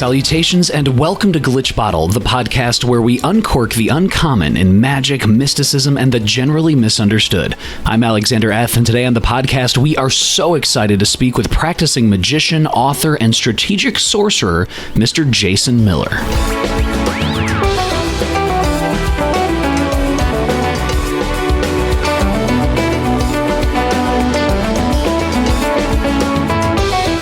Salutations and welcome to Glitch Bottle, the podcast where we uncork the uncommon in magic, mysticism, and the generally misunderstood. I'm Alexander F., and today on the podcast we are so excited to speak with practicing magician, author, and strategic sorcerer, Mr. Jason Miller.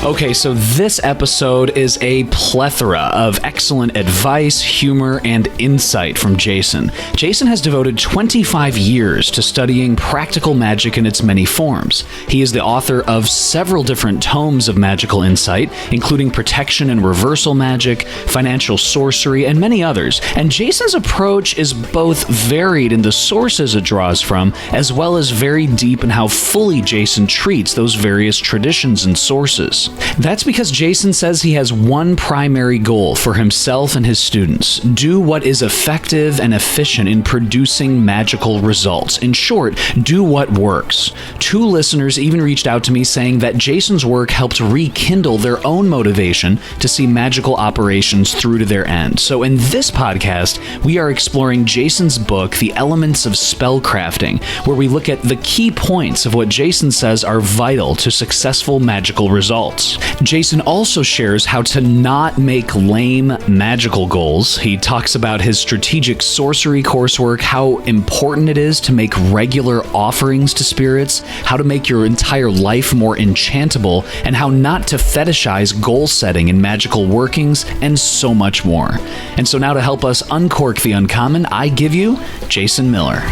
Okay, so this episode is a plethora of excellent advice, humor, and insight from Jason. Jason has devoted 25 years to studying practical magic in its many forms. He is the author of several different tomes of magical insight, including Protection and Reversal Magick, Financial Sorcery, and many others. And Jason's approach is both varied in the sources it draws from, as well as very deep in how fully Jason treats those various traditions and sources. That's because Jason says he has one primary goal for himself and his students: do what is effective and efficient in producing magical results. In short, do what works. Two listeners even reached out to me saying that Jason's work helped rekindle their own motivation to see magical operations through to their end. So in this podcast, we are exploring Jason's book, The Elements of Spellcrafting, where we look at the key points of what Jason says are vital to successful magical results. Jason also shares how to not make lame magical goals. He talks about his Strategic Sorcery coursework, how important it is to make regular offerings to spirits, how to make your entire life more enchantable, and how not to fetishize goal setting in magical workings, and so much more. And so now to help us uncork the uncommon, I give you Jason Miller.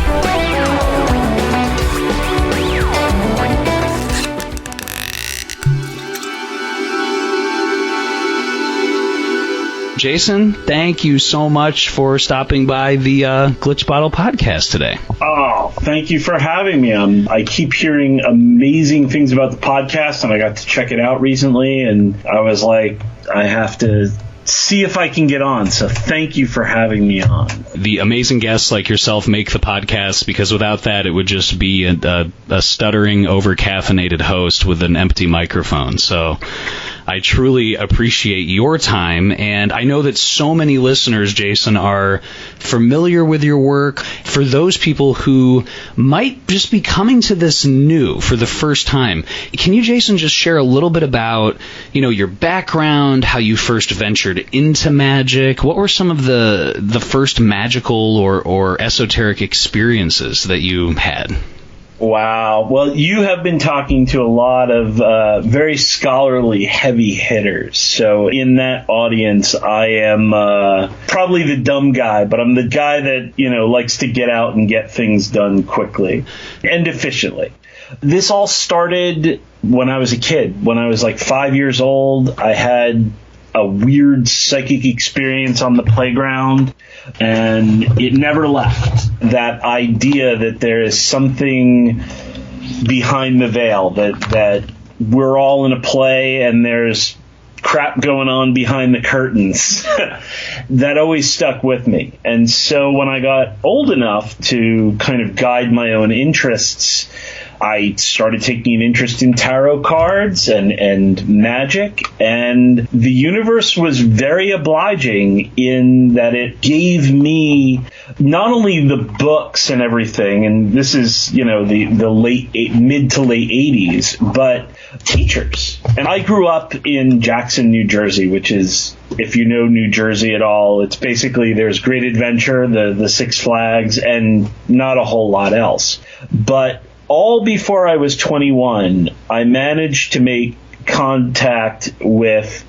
Jason, thank you so much for stopping by the Glitch Bottle podcast today. Oh, thank you for having me. I keep hearing amazing things about the podcast, and I got to check it out recently, and I was like, I have to see if I can get on. So thank you for having me on. The amazing guests like yourself make the podcast, because without that, it would just be a stuttering, over-caffeinated host with an empty microphone. So I truly appreciate your time, and I know that so many listeners, Jason, are familiar with your work. For those people who might just be coming to this new for the first time, can you, Jason, just share a little bit about, your background, how you first ventured into magic? What were some of the first magical or esoteric experiences that you had? Wow. Well, you have been talking to a lot of very scholarly heavy hitters. So in that audience, I am probably the dumb guy, but I'm the guy that, likes to get out and get things done quickly and efficiently. This all started when I was a kid. When I was like 5 years old, I had a weird psychic experience on the playground, and it never left. That idea that there is something behind the veil, that we're all in a play and there's crap going on behind the curtains, that always stuck with me. And so when I got old enough to kind of guide my own interests, I started taking an interest in tarot cards and magic, and the universe was very obliging in that it gave me not only the books and everything, and this is, the mid to late 80s, but teachers. And I grew up in Jackson, New Jersey, which is, if you know New Jersey at all, it's basically there's Great Adventure, the Six Flags, and not a whole lot else. But all before I was 21, I managed to make contact with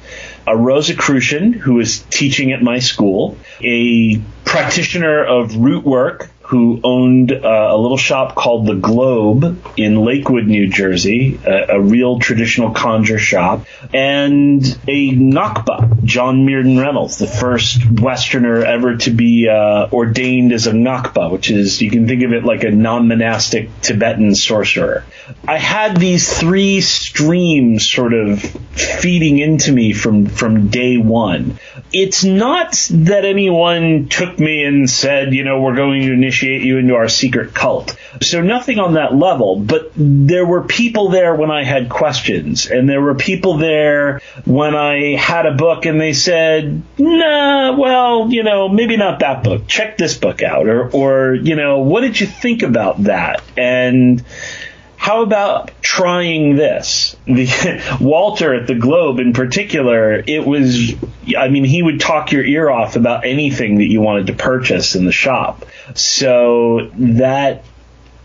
a Rosicrucian who was teaching at my school, a practitioner of root work who owned a little shop called The Globe in Lakewood, New Jersey, a real traditional conjure shop, and a Nakba, John Mearden Reynolds, the first Westerner ever to be ordained as a Nakba, which is, you can think of it like a non-monastic Tibetan sorcerer. I had these three streams sort of feeding into me from day one. It's not that anyone took me and said, we're going to initiate initiate you into our secret cult. So nothing on that level, but there were people there when I had questions, and there were people there when I had a book and they said, nah, well, maybe not that book. Check this book out. Or what did you think about that? And how about trying this? Walter at the Globe in particular, he would talk your ear off about anything that you wanted to purchase in the shop. So that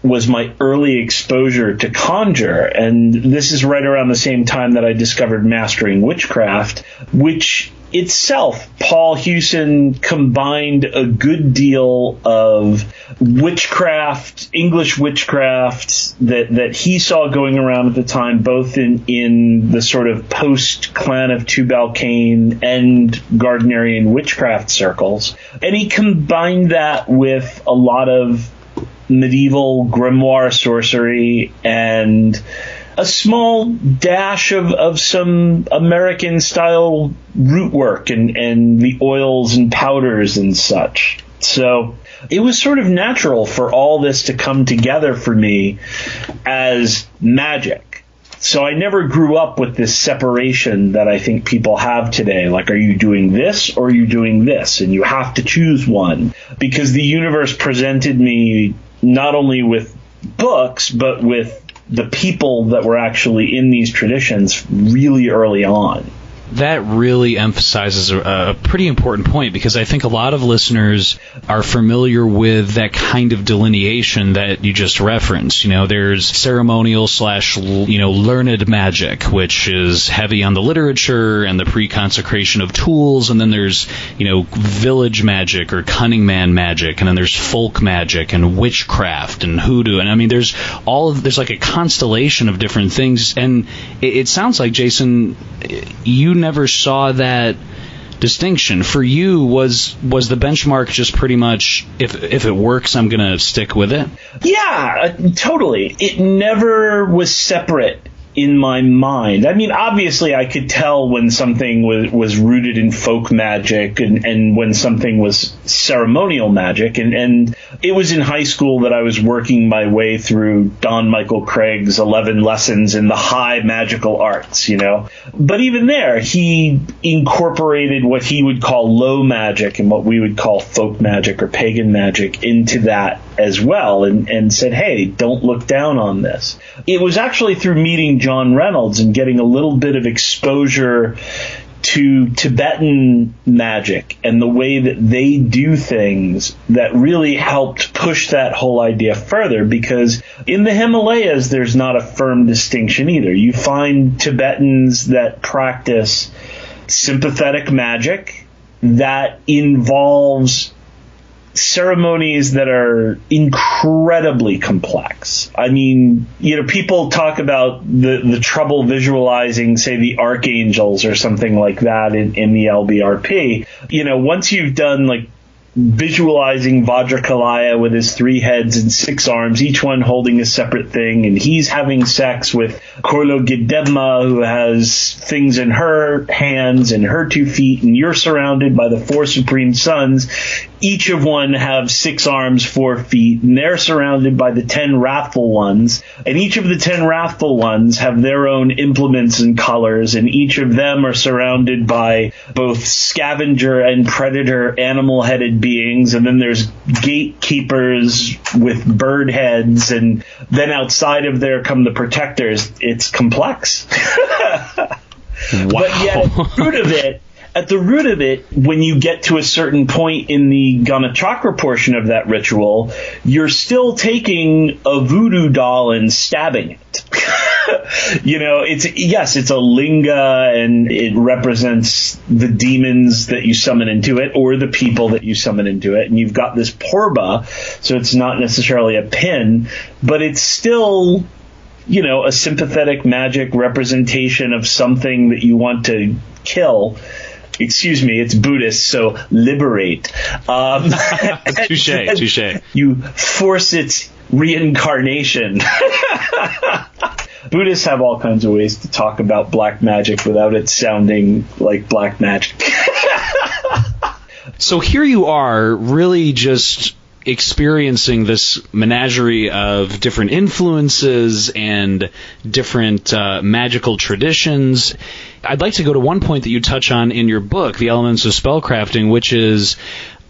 was my early exposure to conjure. And this is right around the same time that I discovered Mastering Witchcraft, which itself, Paul Hewson combined a good deal of witchcraft, English witchcraft that he saw going around at the time, both in the sort of post-Clan of Tubal-Cain and Gardnerian witchcraft circles. And he combined that with a lot of medieval grimoire sorcery and a small dash of some American-style root work and the oils and powders and such. So it was sort of natural for all this to come together for me as magic. So I never grew up with this separation that I think people have today. Like, are you doing this or are you doing this? And you have to choose one. Because the universe presented me not only with books, but with the people that were actually in these traditions really early on. That really emphasizes a pretty important point, because I think a lot of listeners are familiar with that kind of delineation that you just referenced. There's ceremonial / learned magic, which is heavy on the literature and the pre-consecration of tools, and then there's, village magic or cunning man magic, and then there's folk magic and witchcraft and hoodoo, and there's like a constellation of different things, and it sounds like, Jason, you never saw that distinction. For you, was the benchmark just pretty much, if it works, I'm going to stick with it? Yeah, totally. It never was separate in my mind. Obviously, I could tell when something was rooted in folk magic and when something was ceremonial magic. And it was in high school that I was working my way through Don Michael Craig's 11 Lessons in the High Magical Arts, But even there, he incorporated what he would call low magic and what we would call folk magic or pagan magic into that as well, and said, hey, don't look down on this. It was actually through meeting John Reynolds and getting a little bit of exposure to Tibetan magic and the way that they do things that really helped push that whole idea further, because in the Himalayas, there's not a firm distinction either. You find Tibetans that practice sympathetic magic that involves ceremonies that are incredibly complex. People talk about the trouble visualizing, say, the archangels or something like that in the LBRP. Once you've done visualizing Vajrakalaya with his 3 heads and 6 arms, each one holding a separate thing, and he's having sex with Korlo Gidebma, who has things in her hands and her 2 feet, and you're surrounded by the 4 supreme suns. Each of one have 6 arms, 4 feet, and they're surrounded by the 10 wrathful ones, and each of the 10 wrathful ones have their own implements and colors, and each of them are surrounded by both scavenger and predator animal-headed beings, and then there's gatekeepers with bird heads, and then outside of there come the protectors. It's complex. Wow. But yet, at the root of it, when you get to a certain point in the Gana Chakra portion of that ritual, you're still taking a voodoo doll and stabbing it. It's a linga, and it represents the demons that you summon into it or the people that you summon into it. And you've got this porba, so it's not necessarily a pin, but it's still, a sympathetic magic representation of something that you want to kill. Excuse me, it's Buddhist, so liberate. Touche. You force its reincarnation. Buddhists have all kinds of ways to talk about black magic without it sounding like black magic. So here you are, really just experiencing this menagerie of different influences and different magical traditions, I'd like to go to one point that you touch on in your book, The Elements of Spellcrafting, which is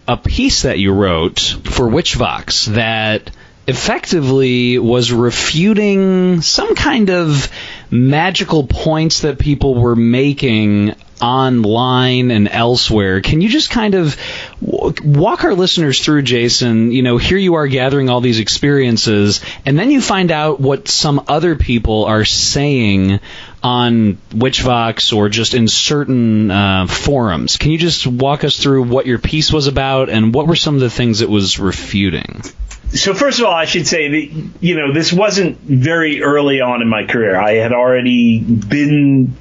a piece that you wrote for Witchvox that effectively was refuting some kind of magical points that people were making online and elsewhere. Can you just kind of walk our listeners through, Jason? You know, here you are gathering all these experiences, and then you find out what some other people are saying on Witchvox or just in certain forums. Can you just walk us through what your piece was about and what were some of the things it was refuting? So first of all, I should say that, you know, this wasn't very early on in my career. I had already been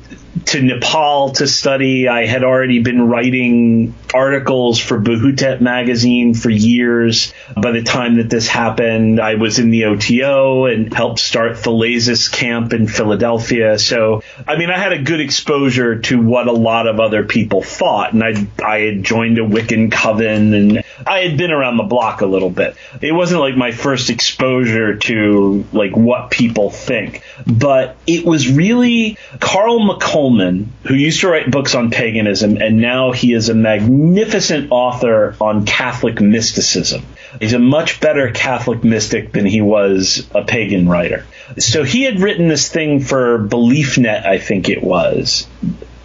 to Nepal to study. I had already been writing articles for Behutet magazine for years. By the time that this happened, I was in the OTO and helped start Thalasis camp in Philadelphia. So, I mean, I had a good exposure to what a lot of other people thought. And I had joined a Wiccan coven, and I had been around the block a little bit. It wasn't like my first exposure to like what people think, but it was really Carl McColman, who used to write books on paganism, and now he is a magnificent author on Catholic mysticism. He's a much better Catholic mystic than he was a pagan writer. So he had written this thing for BeliefNet, I think it was,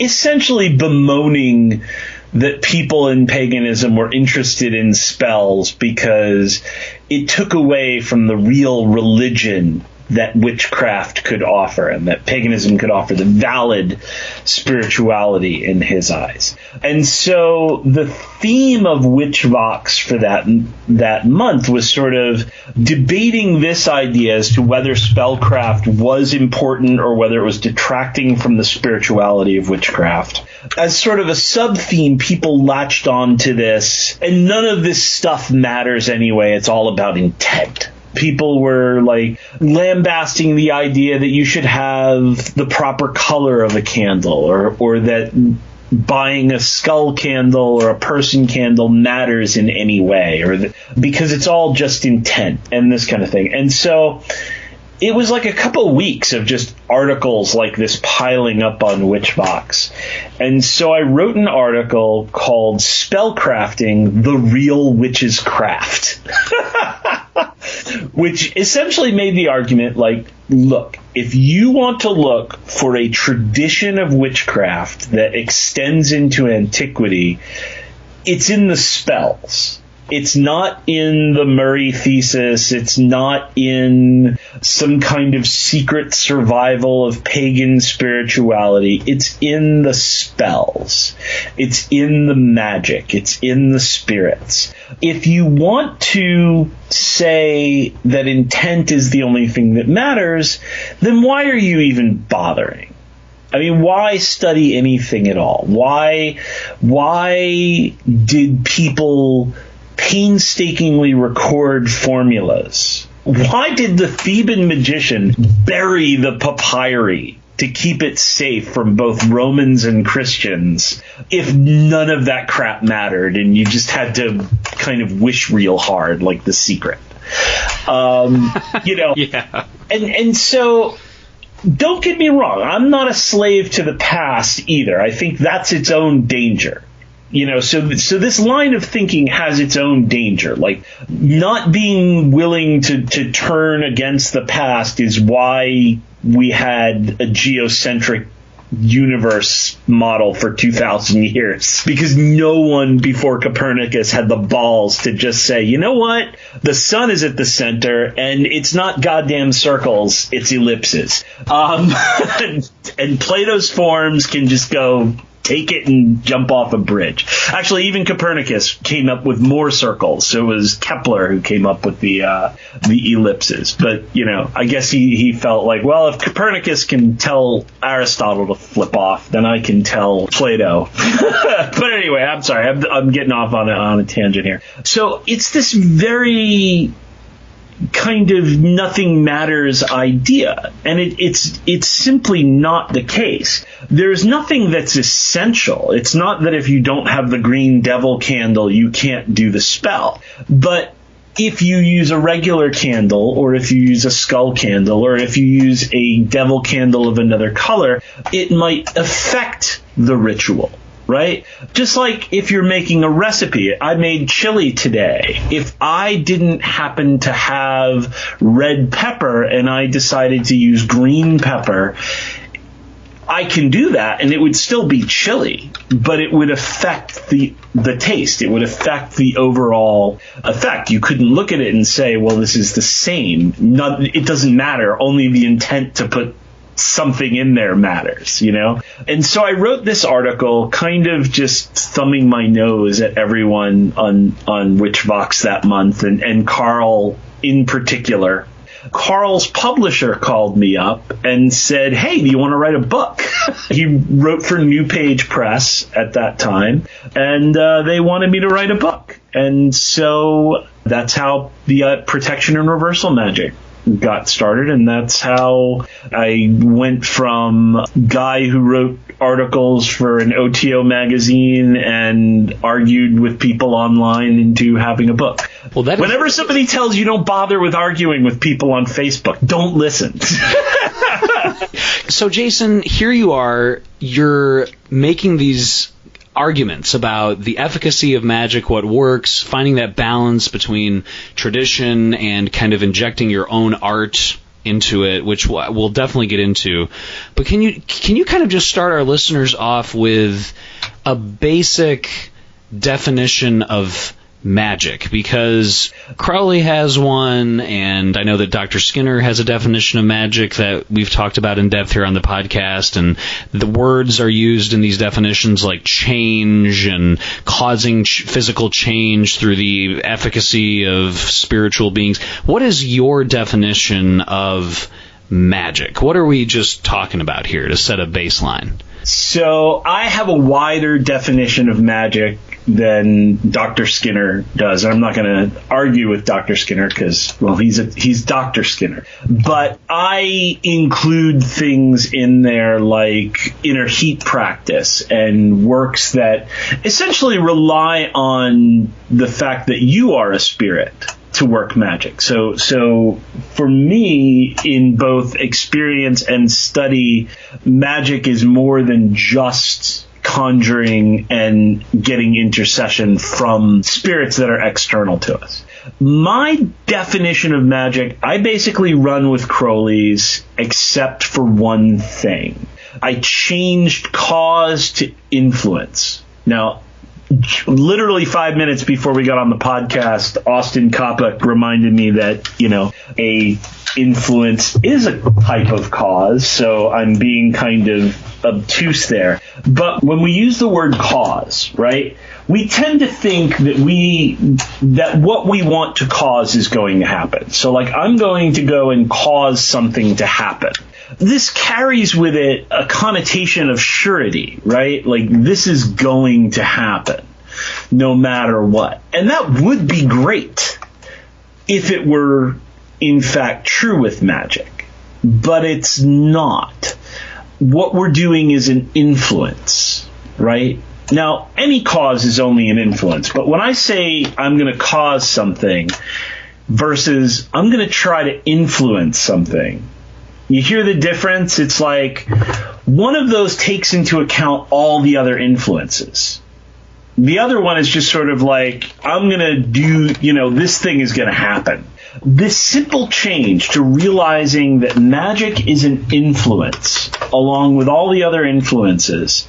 essentially bemoaning that people in paganism were interested in spells because it took away from the real religion that witchcraft could offer and that paganism could offer, the valid spirituality in his eyes. And so the theme of Witchvox for that month was sort of debating this idea as to whether spellcraft was important or whether it was detracting from the spirituality of witchcraft. As sort of a sub-theme, people latched on to this, and none of this stuff matters anyway. It's all about intent. People were like lambasting the idea that you should have the proper color of a candle, or that buying a skull candle or a person candle matters in any way, because it's all just intent and this kind of thing. And so it was like a couple weeks of just articles like this piling up on Witchvox. And so I wrote an article called Spellcrafting, the Real Witch's Craft, which essentially made the argument like, look, if you want to look for a tradition of witchcraft that extends into antiquity, it's in the spells. It's not in the Murray thesis. It's not in some kind of secret survival of pagan spirituality. It's in the spells. It's in the magic. It's in the spirits. If you want to say that intent is the only thing that matters, then why are you even bothering? I mean, why study anything at all? Why did people painstakingly record formulas? Why did the Theban magician bury the papyri to keep it safe from both Romans and Christians if none of that crap mattered and you just had to kind of wish real hard like The Secret? Yeah. And so don't get me wrong, I'm not a slave to the past either. I think that's its own danger. You know, so this line of thinking has its own danger. Like, not being willing to turn against the past is why we had a geocentric universe model for 2,000 years. Because no one before Copernicus had the balls to just say, you know what? The sun is at the center, and it's not goddamn circles, it's ellipses. And Plato's forms can just go take it and jump off a bridge. Actually, even Copernicus came up with more circles. So it was Kepler who came up with the ellipses. But, you know, I guess he felt like, well, if Copernicus can tell Aristotle to flip off, then I can tell Plato. But anyway, I'm sorry. I'm getting off on a tangent here. So it's this very kind of nothing matters idea, and it's simply not the case. There's nothing that's essential. It's not that if you don't have the green devil candle you can't do the spell, but if you use a regular candle, or if you use a skull candle, or if you use a devil candle of another color, it might affect the ritual, right? Just like if you're making a recipe. I made chili today. If I didn't happen to have red pepper and I decided to use green pepper, I can do that and it would still be chili, but it would affect the taste. It would affect the overall effect. You couldn't look at it and say, well, this is the same. It doesn't matter. Only the intent to put something in there matters, you know? And so I wrote this article kind of just thumbing my nose at everyone on Witchvox that month, and Carl in particular. Carl's publisher called me up and said, hey, do you want to write a book? He wrote for New Page Press at that time, and they wanted me to write a book. And so that's how the Protection and Reversal Magick got started, and that's how I went from guy who wrote articles for an OTO magazine and argued with people online into having a book. Well, whenever somebody tells you don't bother with arguing with people on Facebook, don't listen. So, Jason, here you are. You're making these arguments about the efficacy of magic, what works, finding that balance between tradition and kind of injecting your own art into it, which we'll definitely get into. But can you kind of just start our listeners off with a basic definition of magic? Because Crowley has one, and I know that Dr. Skinner has a definition of magic that we've talked about in depth here on the podcast, and the words are used in these definitions like change and causing physical change through the efficacy of spiritual beings. What is your definition of magic? What are we just talking about here to set a baseline? So I have a wider definition of magic than Dr. Skinner does. I'm not going to argue with Dr. Skinner because, well, he's Dr. Skinner. But I include things in there like inner heat practice and works that essentially rely on the fact that you are a spirit to work magic. So for me, in both experience and study, magic is more than just conjuring and getting intercession from spirits that are external to us. My definition of magic, I basically run with Crowley's except for one thing. I changed cause to influence. Now, literally 5 minutes before we got on the podcast, Austin Kopek reminded me that, a influence is a type of cause, so I'm being kind of obtuse there. But when we use the word cause, right, we tend to think that what we want to cause is going to happen. So, like, I'm going to go and cause something to happen. This carries with it a connotation of surety, right? Like, this is going to happen no matter what. And that would be great if it were, in fact, true with magic. But it's not. What we're doing is an influence, right? Now, any cause is only an influence. But when I say I'm going to cause something versus I'm going to try to influence something, you hear the difference? It's like one of those takes into account all the other influences. The other one is just sort of like, I'm going to do, this thing is going to happen. This simple change to realizing that magic is an influence along with all the other influences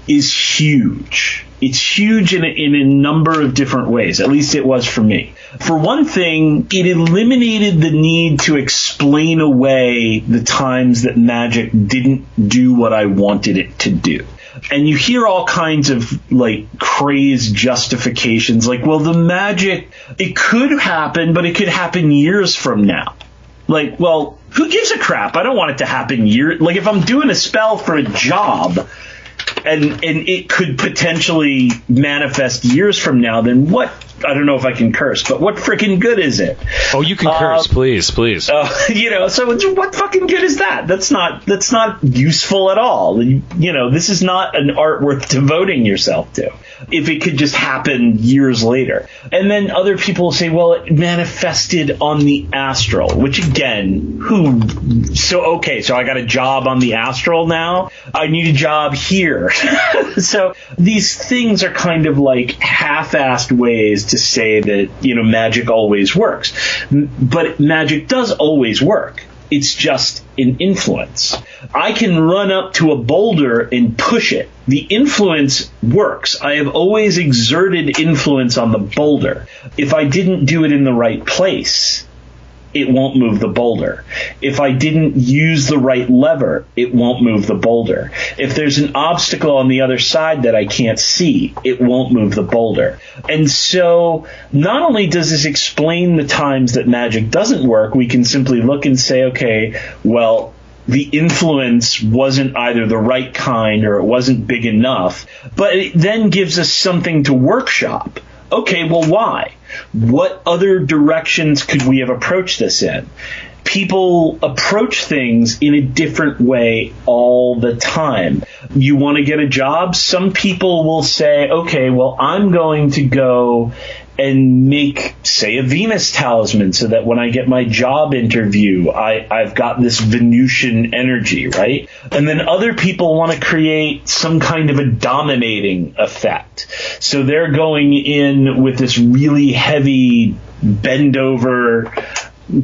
is huge. It's huge in a number of different ways. At least it was for me. For one thing, it eliminated the need to explain away the times that magic didn't do what I wanted it to do. And you hear all kinds of crazed justifications like, well, the magic, it could happen, but it could happen years from now. Like, well, who gives a crap? I don't want it to happen years. Like, if I'm doing a spell for a job, and it could potentially manifest years from now, then what? I don't know if I can curse, but what freaking good is it? Oh, you can curse, please. So what fucking good is that? That's not useful at all. This is not an art worth devoting yourself to if it could just happen years later. And then other people will say, well, it manifested on the astral, which again, so I got a job on the astral now. I need a job here. So these things are kind of like half-assed ways to say that, magic always works. But magic does always work. It's just an influence. I can run up to a boulder and push it. The influence works. I have always exerted influence on the boulder. If I didn't do it in the right place, it won't move the boulder. If I didn't use the right lever, it won't move the boulder. If there's an obstacle on the other side that I can't see, it won't move the boulder. And so not only does this explain the times that magic doesn't work, we can simply look and say, okay, well, the influence wasn't either the right kind or it wasn't big enough, but it then gives us something to workshop. Okay, well, why? What other directions could we have approached this in? People approach things in a different way all the time. You want to get a job? Some people will say, okay, well, I'm going to go and make, say, a Venus talisman so that when I get my job interview, I've got this Venusian energy, right? And then other people want to create some kind of a dominating effect. So they're going in with this really heavy bend-over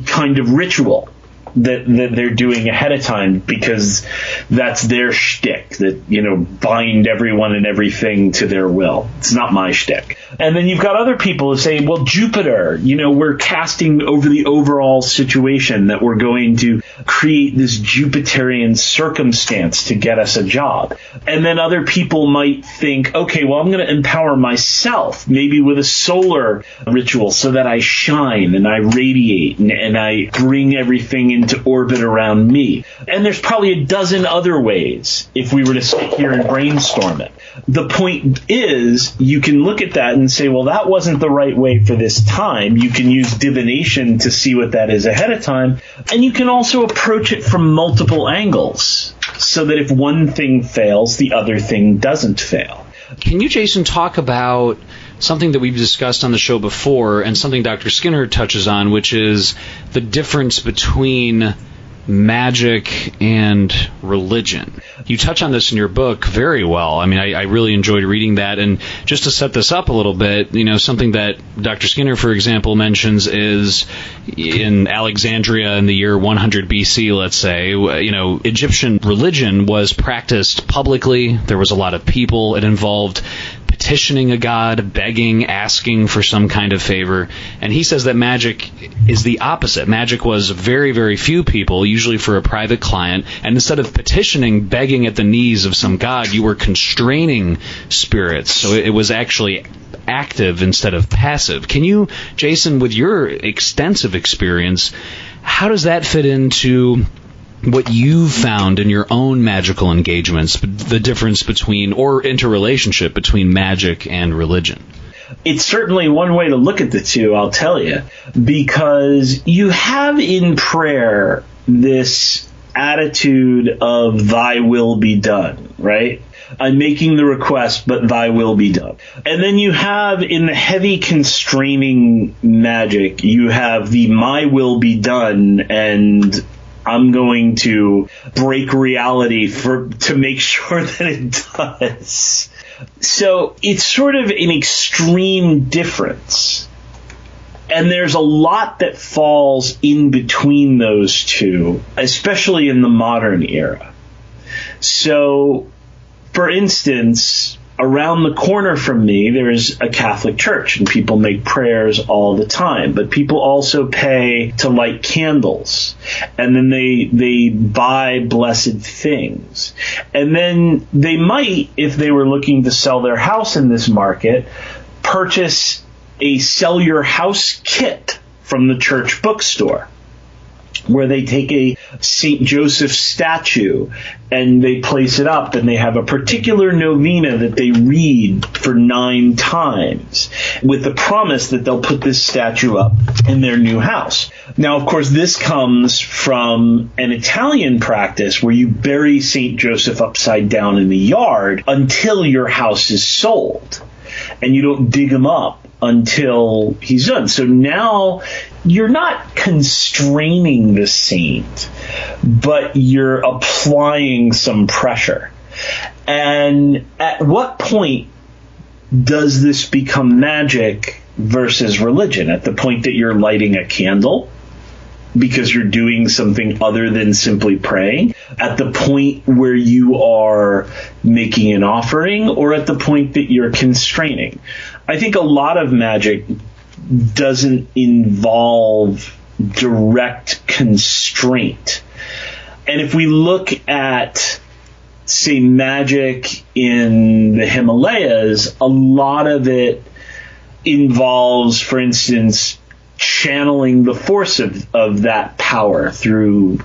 kind of ritual that they're doing ahead of time because that's their shtick, that, bind everyone and everything to their will. It's not my shtick. And then you've got other people who say, well, Jupiter, we're casting over the overall situation that we're going to create this Jupiterian circumstance to get us a job. And then other people might think, okay, well, I'm going to empower myself, maybe with a solar ritual so that I shine and I radiate and I bring everything into orbit around me. And there's probably a dozen other ways if we were to sit here and brainstorm it. The point is, you can look at that and say, well, that wasn't the right way for this time. You can use divination to see what that is ahead of time. And you can also approach it from multiple angles so that if one thing fails, the other thing doesn't fail. Can you, Jason, talk about something that we've discussed on the show before and something Dr. Skinner touches on, which is the difference between magic and religion? You touch on this in your book very well. I mean, I really enjoyed reading that. And just to set this up a little bit, something that Dr. Skinner, for example, mentions is in Alexandria in the year 100 BC, let's say, Egyptian religion was practiced publicly. There was a lot of people. It involved petitioning a god, begging, asking for some kind of favor. And he says that magic is the opposite. Magic was very, very few people, usually for a private client. And instead of petitioning, begging at the knees of some god, you were constraining spirits. So it was actually active instead of passive. Can you, Jason, with your extensive experience, how does that fit into what you've found in your own magical engagements, the difference between, or interrelationship between magic and religion? It's certainly one way to look at the two, I'll tell you, because you have in prayer this attitude of thy will be done, right? I'm making the request, but thy will be done. And then you have in the heavy constraining magic, you have the my will be done and I'm going to break reality to make sure that it does. So it's sort of an extreme difference. And there's a lot that falls in between those two, especially in the modern era. So, for instance, around the corner from me, there's a Catholic church, and people make prayers all the time. But people also pay to light candles, and then they buy blessed things. And then they might, if they were looking to sell their house in this market, purchase a sell your house kit from the church bookstore. where they take a St. Joseph statue and they place it up, and they have a particular novena that they read for 9 times with the promise that they'll put this statue up in their new house. Now, of course, this comes from an Italian practice where you bury St. Joseph upside down in the yard until your house is sold, and you don't dig him up until he's done. So now you're not constraining the saint, but you're applying some pressure. And at what point does this become magic versus religion? At the point that you're lighting a candle because you're doing something other than simply praying? At the point where you are making an offering, or at the point that you're constraining? I think a lot of magic doesn't involve direct constraint. And if we look at, say, magic in the Himalayas, a lot of it involves, for instance, channeling the force of that power through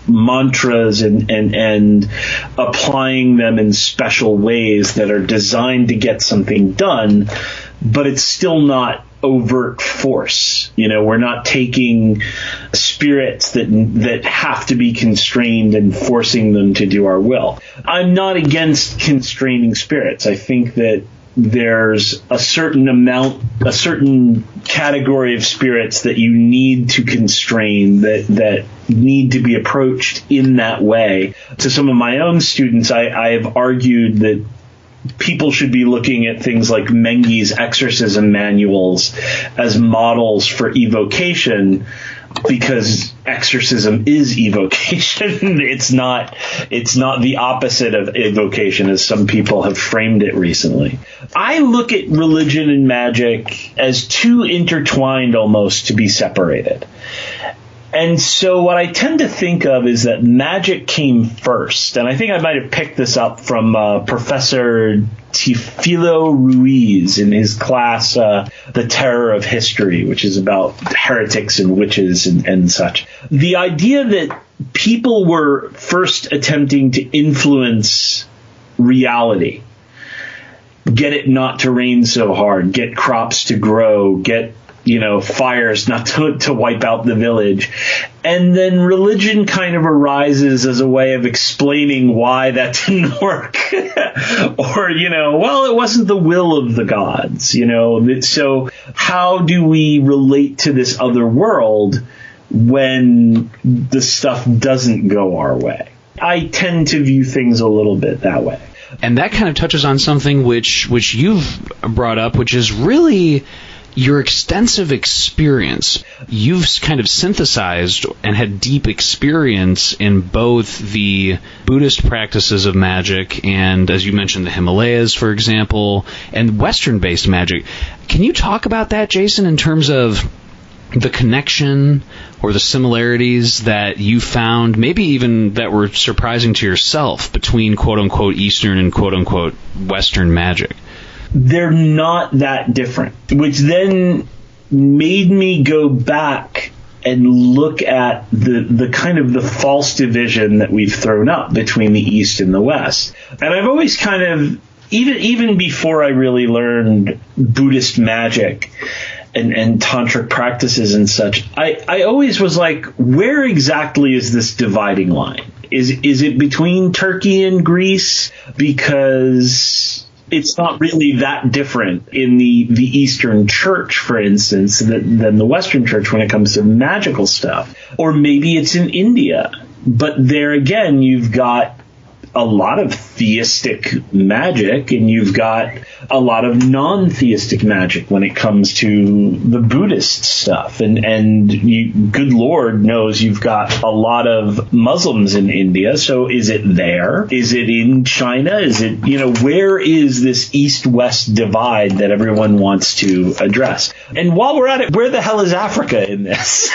mantras and applying them in special ways that are designed to get something done, but it's still not overt force. We're not taking spirits that have to be constrained and forcing them to do our will. I'm not against constraining spirits. I think that there's a certain category of spirits that you need to constrain, that need to be approached in that way. To some of my own students, I have argued that people should be looking at things like Mengi's exorcism manuals as models for evocation, because exorcism is evocation. It's not the opposite of evocation, as some people have framed it recently. I look at religion and magic as too intertwined almost to be separated. And so what I tend to think of is that magic came first. And I think I might have picked this up from Professor Tifilo Ruiz in his class, The Terror of History, which is about heretics and witches and such. The idea that people were first attempting to influence reality, get it not to rain so hard, get crops to grow, get fires not to wipe out the village. And then religion kind of arises as a way of explaining why that didn't work. Or, it wasn't the will of the gods, So how do we relate to this other world when the stuff doesn't go our way? I tend to view things a little bit that way. And that kind of touches on something which you've brought up, which is really your extensive experience. You've kind of synthesized and had deep experience in both the Buddhist practices of magic and, as you mentioned, the Himalayas, for example, and Western-based magic. Can you talk about that, Jason, in terms of the connection or the similarities that you found, maybe even that were surprising to yourself, between quote-unquote Eastern and quote-unquote Western magic? They're not that different, which then made me go back and look at the kind of the false division that we've thrown up between the East and the West. And I've always kind of, even before I really learned Buddhist magic and tantric practices and such, I always was like, where exactly is this dividing line? Is it between Turkey and Greece? Because it's not really that different in the Eastern Church, for instance, than the Western Church when it comes to magical stuff. Or maybe it's in India. But there again, you've got a lot of theistic magic, and you've got a lot of non-theistic magic when it comes to the Buddhist stuff. And you, good Lord knows you've got a lot of Muslims in India. So is it there? Is it in China? Is it, where is this East-West divide that everyone wants to address? And while we're at it, where the hell is Africa in this?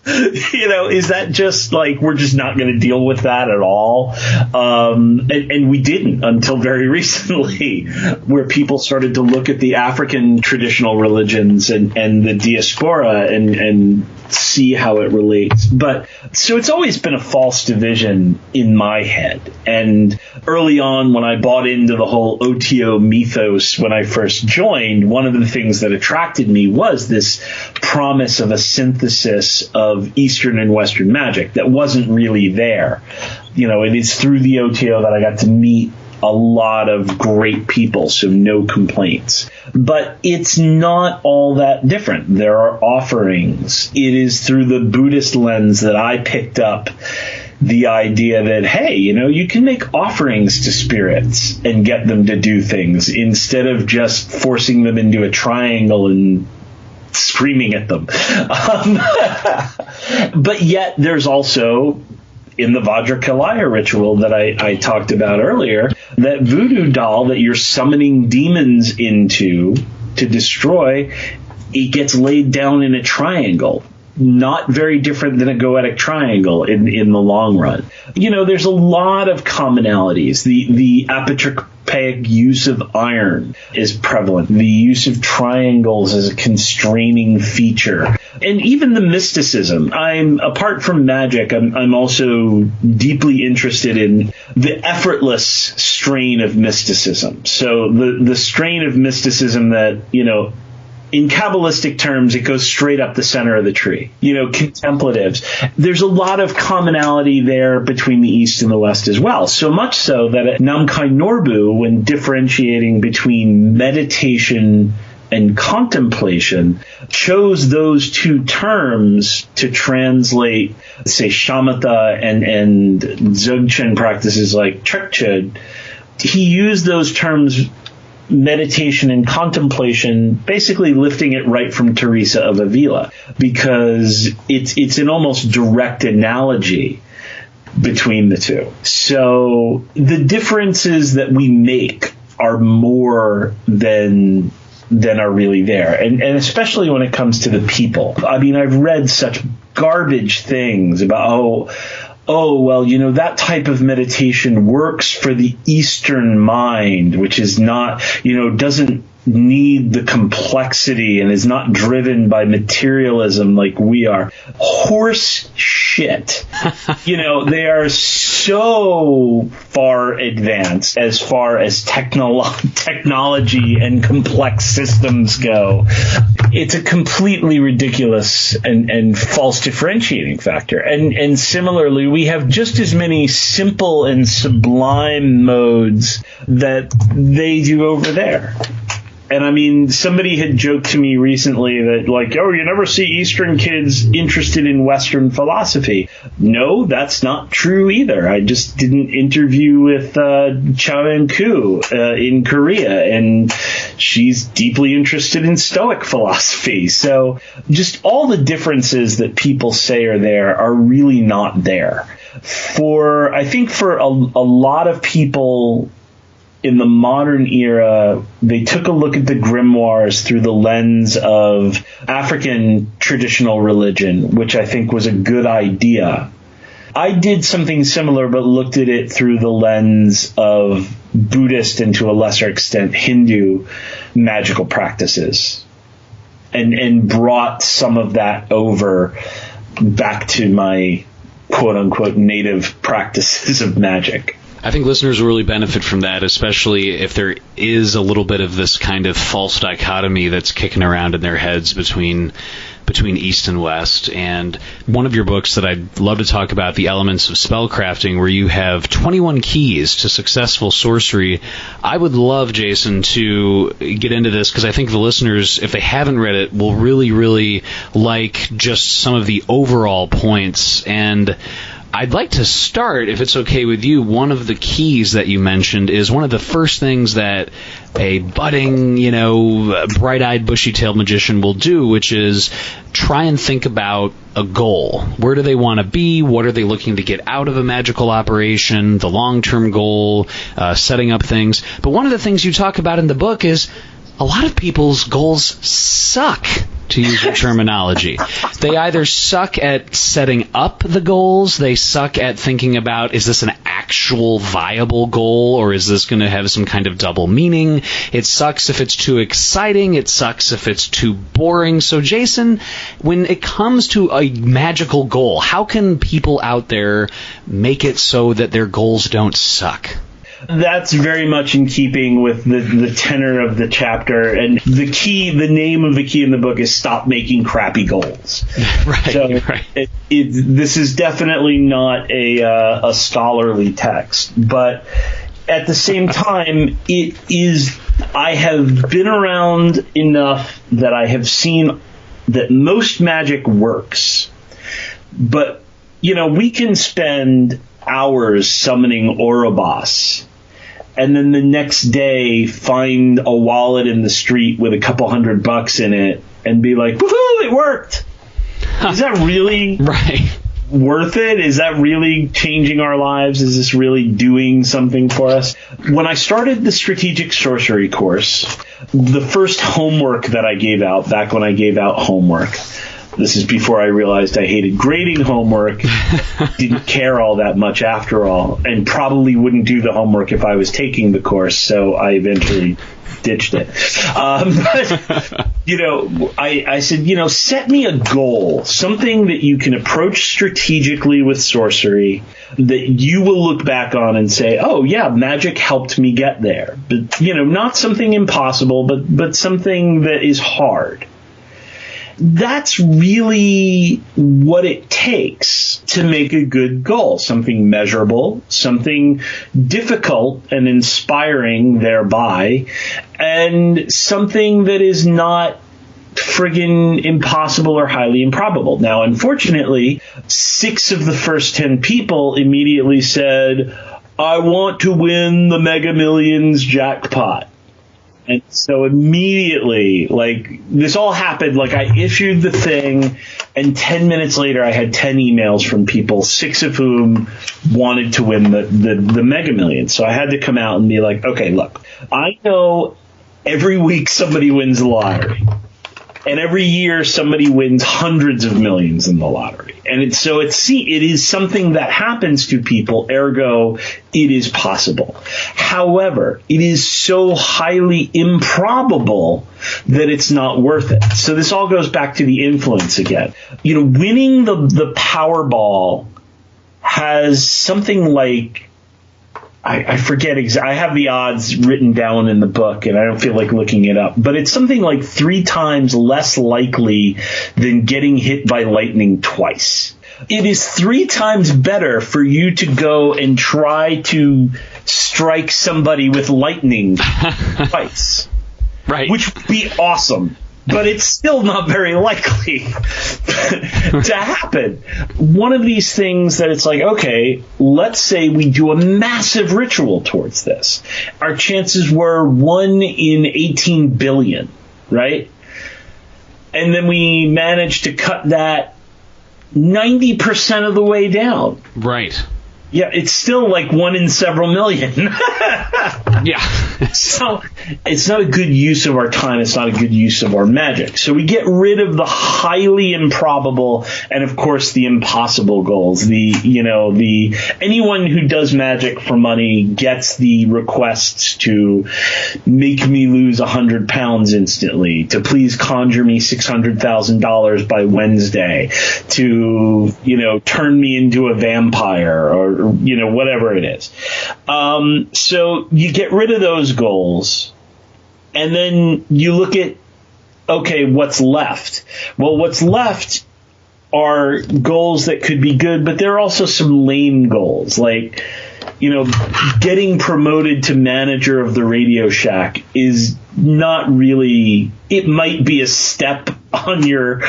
Is that just like we're just not going to deal with that at all? And we didn't until very recently, where people started to look at the African traditional religions and the diaspora and see how it relates. But so it's always been a false division in my head. And early on, when I bought into the whole OTO mythos when I first joined, one of the things that attracted me was this promise of a synthesis of Eastern and Western magic that wasn't really there. It is through the OTO that I got to meet a lot of great people, so no complaints. But it's not all that different. There are offerings. It is through the Buddhist lens that I picked up the idea that, hey, you can make offerings to spirits and get them to do things instead of just forcing them into a triangle and screaming at them. But yet there's also, in the Vajrakalaya ritual that I talked about earlier, that voodoo doll that you're summoning demons into to destroy, it gets laid down in a triangle. Not very different than a goetic triangle in the long run. There's a lot of commonalities. The apotropaic use of iron is prevalent. The use of triangles as a constraining feature. And even the mysticism. Apart from magic, I'm also deeply interested in the effortless strain of mysticism. So the strain of mysticism that, in Kabbalistic terms, it goes straight up the center of the tree. Contemplatives. There's a lot of commonality there between the East and the West as well. So much so that at Namkhai Norbu, when differentiating between meditation and contemplation, chose those two terms to translate, say, shamatha and Dzogchen practices like Trekchö. He used those terms, meditation and contemplation, basically lifting it right from Teresa of Avila, because it's an almost direct analogy between the two. So the differences that we make are more than are really there. And especially when it comes to the people. I've read such garbage things about, that type of meditation works for the Eastern mind, which is not, doesn't need the complexity and is not driven by materialism like we are. Horse shit. They are so far advanced as far as technology and complex systems go. It's a completely ridiculous and false differentiating factor. And similarly, we have just as many simple and sublime modes that they do over there. And somebody had joked to me recently that, you never see Eastern kids interested in Western philosophy. No, that's not true either. I just did an interview with Cha Eun-koo in Korea, and she's deeply interested in Stoic philosophy. So just all the differences that people say are there are really not there. I think for a lot of people in the modern era, they took a look at the grimoires through the lens of African traditional religion, which I think was a good idea. I did something similar, but looked at it through the lens of Buddhist and to a lesser extent Hindu magical practices, and brought some of that over back to my quote-unquote native practices of magic. I think listeners will really benefit from that, especially if there is a little bit of this kind of false dichotomy that's kicking around in their heads between East and West. And one of your books that I'd love to talk about, The Elements of Spellcrafting, where you have 21 keys to successful sorcery. I would love, Jason, to get into this, because I think the listeners, if they haven't read it, will really, really like just some of the overall points. And I'd like to start, if it's okay with you, one of the keys that you mentioned is one of the first things that a budding, bright-eyed, bushy-tailed magician will do, which is try and think about a goal. Where do they want to be? What are they looking to get out of a magical operation? The long-term goal, setting up things. But one of the things you talk about in the book is a lot of people's goals suck, to use your terminology. They either suck at setting up the goals, they suck at thinking about, is this an actual viable goal, or is this going to have some kind of double meaning? It sucks if it's too exciting, it sucks if it's too boring. So Jason, when it comes to a magical goal, how can people out there make it so that their goals don't suck? That's very much in keeping with the tenor of the chapter, and the name of the key in the book is Stop Making Crappy Goals. Right. So right. This is definitely not a scholarly text, but at the same time, it is. I have been around enough that I have seen that most magic works, but we can spend hours summoning Ouroboros, and then the next day find a wallet in the street with a couple $100 in it and be like, woohoo, it worked. Is that really worth it? Is that really changing our lives? Is this really doing something for us? When I started the Strategic Sorcery course, the first homework that I gave out, back when I gave out homework, this is before I realized I hated grading homework, didn't care all that much after all, and probably wouldn't do the homework if I was taking the course, so I eventually ditched it. But, I said, set me a goal, something that you can approach strategically with sorcery, that you will look back on and say, oh, yeah, magic helped me get there. But, not something impossible, but something that is hard. That's really what it takes to make a good goal. Something measurable, something difficult and inspiring thereby, and something that is not friggin' impossible or highly improbable. Now, unfortunately, 6 of the first 10 people immediately said, I want to win the Mega Millions jackpot. And so immediately, this all happened, I issued the thing, and 10 minutes later I had 10 emails from people, 6 of whom wanted to win the Mega Millions. So I had to come out and be like, okay, look, I know every week somebody wins the lottery. And every year somebody wins hundreds of millions in the lottery. And it is something that happens to people, ergo it is possible. However, it is so highly improbable that it's not worth it. So this all goes back to the influence again. Winning the Powerball has something like, I forget exactly. I have the odds written down in the book, and I don't feel like looking it up. But it's something like 3 times less likely than getting hit by lightning twice. It is 3 times better for you to go and try to strike somebody with lightning twice. Right. Which would be awesome. But it's still not very likely to happen. One of these things that it's like, okay, let's say we do a massive ritual towards this. Our chances were 1 in 18 billion, right? And then we managed to cut that 90% of the way down. Right. Yeah, it's still like 1 in several million. Yeah. So it's not a good use of our time. It's not a good use of our magic. So we get rid of the highly improbable and, of course, the impossible goals. Anyone who does magic for money gets the requests to make me lose 100 pounds instantly, to please conjure me $600,000 by Wednesday, to, turn me into a vampire, or whatever it is. So you get rid of those goals, and then you look at, okay, what's left? Well, what's left are goals that could be good, but there are also some lame goals, like, getting promoted to manager of the Radio Shack is not really, it might be a step on your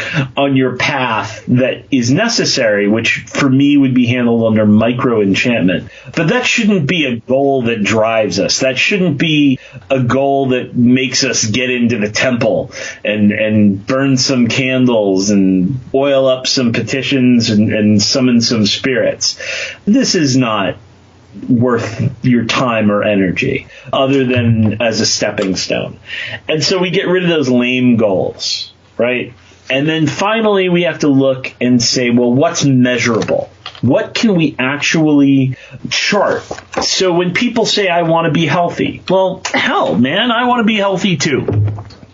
path that is necessary, which for me would be handled under micro enchantment. But that shouldn't be a goal that drives us. That shouldn't be a goal that makes us get into the temple and burn some candles and oil up some petitions and summon some spirits. This is not worth your time or energy other than as a stepping stone. And so we get rid of those lame goals, right? And then finally we have to look and say, well, what's measurable? What can we actually chart? So when people say, I want to be healthy, well, hell, man, I want to be healthy too.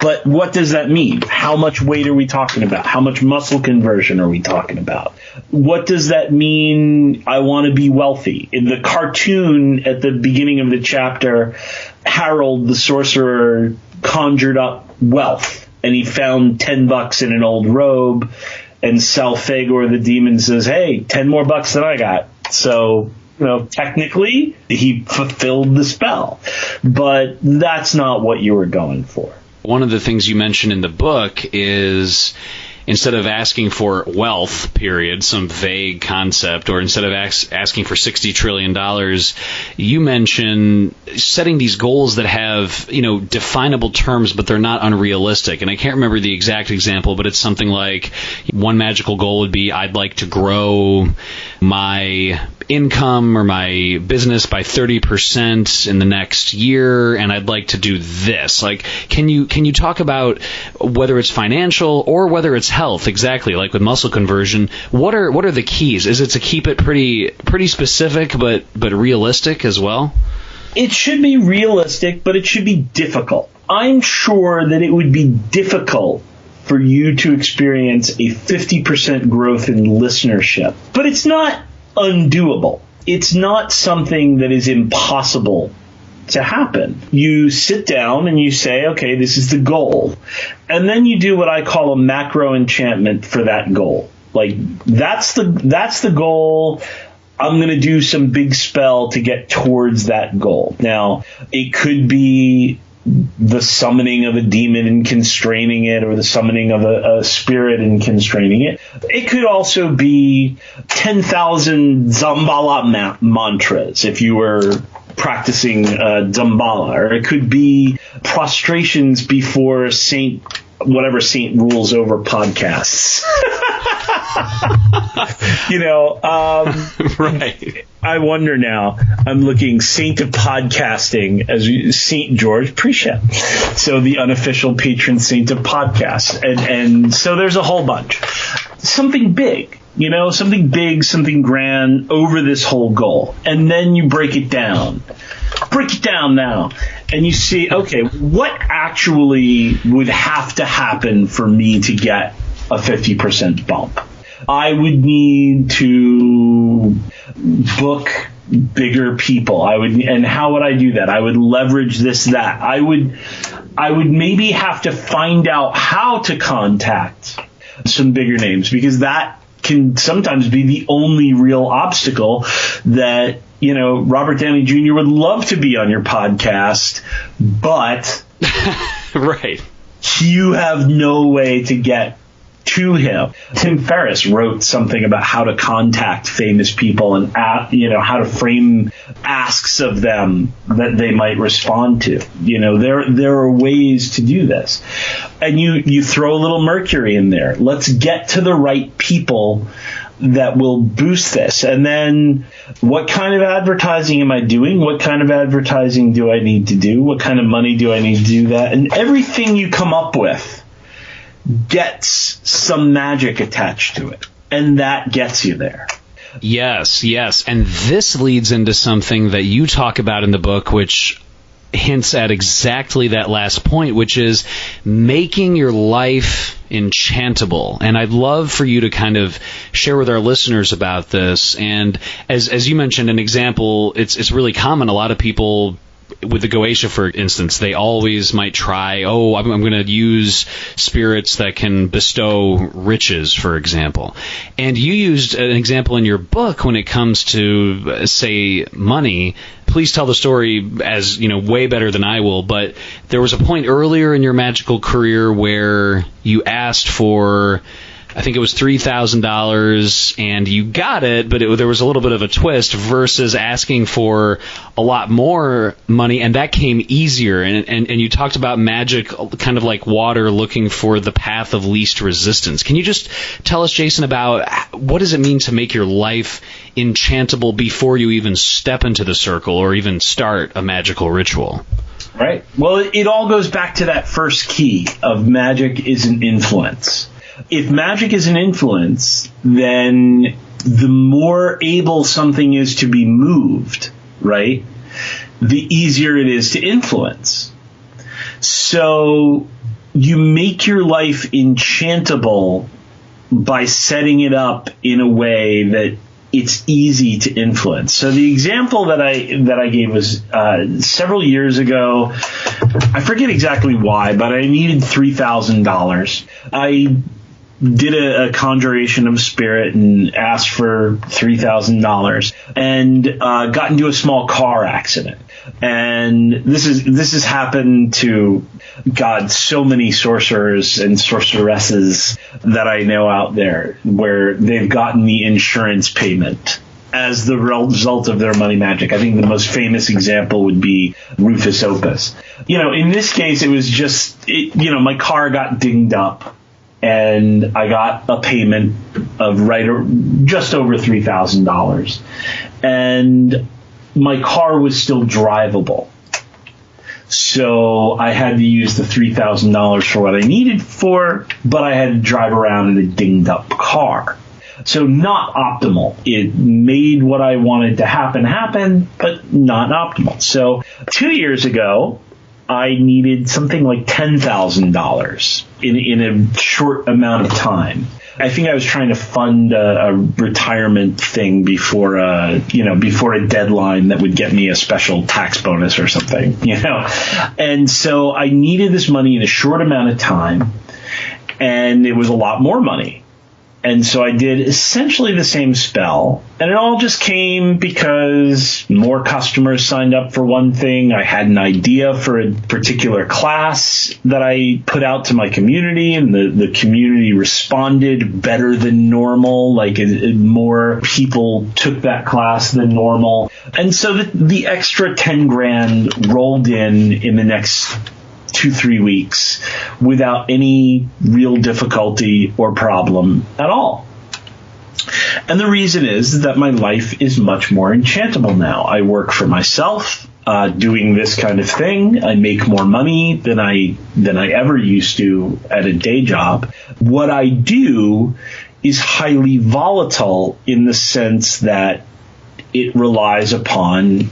But what does that mean? How much weight are we talking about? How much muscle conversion are we talking about? What does that mean? I want to be wealthy. In the cartoon at the beginning of the chapter, Harold the sorcerer conjured up wealth, and he found $10 in an old robe, and Salfagor the demon says, hey, 10 more bucks than I got. So, technically he fulfilled the spell, but that's not what you were going for. One of the things you mentioned in the book is, instead of asking for wealth, period, some vague concept, or instead of asking for $60 trillion, you mention setting these goals that have, definable terms, but they're not unrealistic. And I can't remember the exact example, but it's something like, one magical goal would be, I'd like to grow my income or my business by 30% in the next year, and I'd like to do this. Like, can you talk about whether it's financial or whether it's health, exactly, like with muscle conversion? What are the keys? Is it to keep it pretty specific but realistic as well? It should be realistic, but it should be difficult. I'm sure that it would be difficult for you to experience a 50% growth in listenership, but it's not undoable. It's not something that is impossible to happen. You sit down and you say, okay, this is the goal. And then you do what I call a macro enchantment for that goal. Like, that's the goal. I'm going to do some big spell to get towards that goal. Now, it could be the summoning of a demon and constraining it, or the summoning of a spirit and constraining it. It could also be 10,000 Zambala mantras if you were practicing Zambala, or it could be prostrations before whatever saint rules over podcasts. Right. I wonder now. I'm looking saint of podcasting as Saint George Precept, so the unofficial patron saint of podcasts, and so there's a whole bunch. Something big, something big, something grand over this whole goal, and then you break it down. Break it down now, and you see, okay, what actually would have to happen for me to get a 50% bump? I would need to book bigger people. And how would I do that? I would leverage this, that. I would maybe have to find out how to contact some bigger names, because that can sometimes be the only real obstacle that, Robert Downey Jr. would love to be on your podcast, but right. You have no way to get to him. Tim Ferriss wrote something about how to contact famous people and how to frame asks of them that they might respond to. There are ways to do this, and you throw a little mercury in there. Let's get to the right people that will boost this. And then, what kind of advertising am I doing? What kind of advertising do I need to do? What kind of money do I need to do that? And everything you come up with gets some magic attached to it, and that gets you there. Yes. And this leads into something that you talk about in the book, which hints at exactly that last point, which is making your life enchantable. And I'd love for you to kind of share with our listeners about this. And as you mentioned, an example, it's really common. A lot of people, with the Goetia, for instance, they always might try, I'm going to use spirits that can bestow riches, for example. And you used an example in your book when it comes to, say, money. Please tell the story as, way better than I will, but there was a point earlier in your magical career where you asked for, I think it was $3,000, and you got it, but there was a little bit of a twist versus asking for a lot more money, and that came easier. And you talked about magic kind of like water looking for the path of least resistance. Can you just tell us, Jason, about what does it mean to make your life enchantable before you even step into the circle or even start a magical ritual. Right. Well, it all goes back to that first key of magic is an influence. If magic is an influence, then the more able something is to be moved, right, the easier it is to influence. So you make your life enchantable by setting it up in a way that it's easy to influence. So the example that I gave was several years ago. I forget exactly why, but I needed $3,000. I did a conjuration of spirit and asked for $3,000 and got into a small car accident. And this has happened to, God, so many sorcerers and sorceresses that I know out there where they've gotten the insurance payment as the result of their money magic. I think the most famous example would be Rufus Opus. In this case, it was just, my car got dinged up. And I got a payment of just over $3,000. And my car was still drivable. So I had to use the $3,000 for what I needed for, but I had to drive around in a dinged up car. So not optimal. It made what I wanted to happen, but not optimal. So 2 years ago, I needed something like $10,000 in a short amount of time. I think I was trying to fund a retirement thing before a deadline that would get me a special tax bonus or something, And so I needed this money in a short amount of time, and it was a lot more money. And so I did essentially the same spell, and it all just came because more customers signed up for one thing. I had an idea for a particular class that I put out to my community, and the community responded better than normal. Like more people took that class than normal. And so the extra 10 grand rolled in the next 2-3 weeks without any real difficulty or problem at all. And the reason is that my life is much more enchantable now. I work for myself doing this kind of thing. I make more money than I ever used to at a day job. What I do is highly volatile in the sense that it relies upon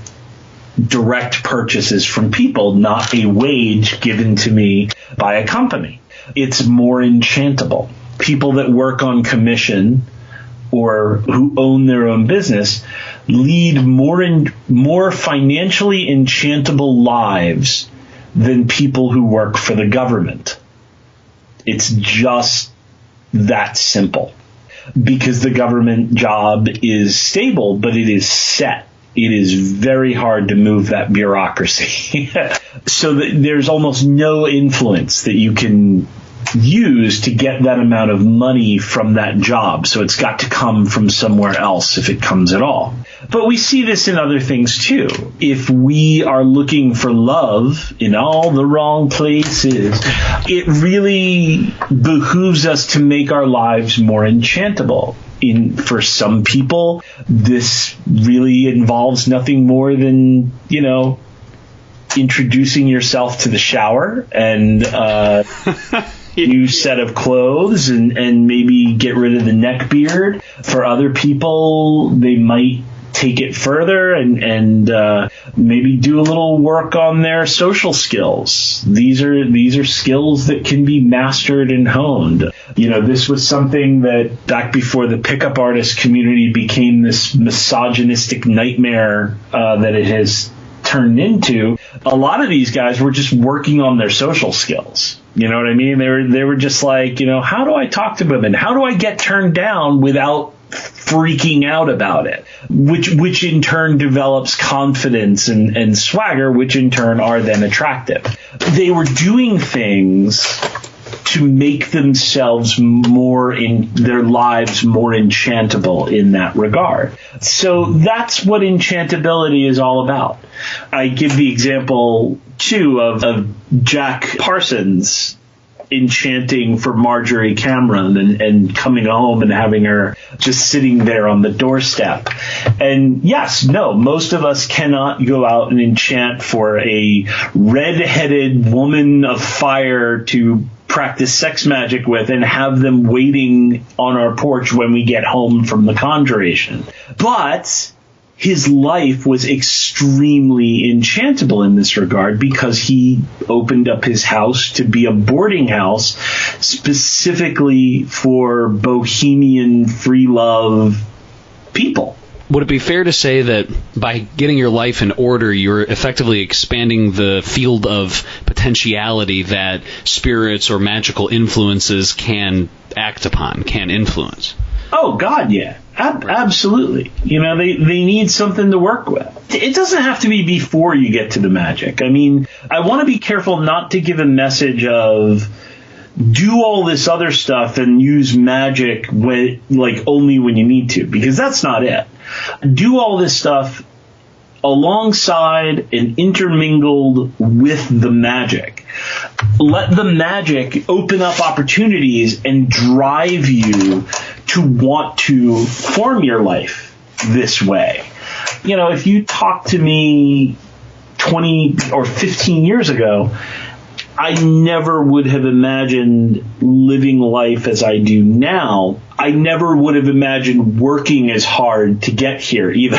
direct purchases from people, not a wage given to me by a company. It's more enchantable. People that work on commission or who own their own business lead more financially enchantable lives than people who work for the government. It's just that simple. Because the government job is stable, but it is set. It is very hard to move that bureaucracy. So there's almost no influence that you can use to get that amount of money from that job. So it's got to come from somewhere else if it comes at all. But we see this in other things too. If we are looking for love in all the wrong places, it really behooves us to make our lives more enchantable. For some people, this really involves nothing more than, introducing yourself to the shower and new set of clothes and maybe get rid of the neck beard. For other people, they might take it further and maybe do a little work on their social skills. These are skills that can be mastered and honed. This was something that back before the pickup artist community became this misogynistic nightmare that it has turned into. A lot of these guys were just working on their social skills. You know what I mean? They were just like, how do I talk to women? How do I get turned down without freaking out about it, which in turn develops confidence and swagger, which in turn are then attractive. They were doing things to make themselves their lives more enchantable in that regard. So that's what enchantability is all about. I give the example too of Jack Parsons enchanting for Marjorie Cameron and coming home and having her just sitting there on the doorstep. And yes, no, most of us cannot go out and enchant for a red-headed woman of fire to practice sex magic with and have them waiting on our porch when we get home from the conjuration. But his life was extremely enchantable in this regard because he opened up his house to be a boarding house specifically for bohemian free love people. Would it be fair to say that by getting your life in order, you're effectively expanding the field of potentiality that spirits or magical influences can act upon, can influence? Oh, God, yeah. Absolutely. You know, they need something to work with. It doesn't have to be before you get to the magic. I mean, I want to be careful not to give a message of do all this other stuff and use magic only when you need to, because that's not it. Do all this stuff alongside and intermingled with the magic. Let the magic open up opportunities and drive you to want to form your life this way. You know, if you talk to me 20 or 15 years ago, I never would have imagined living life as I do now. I never would have imagined working as hard to get here either.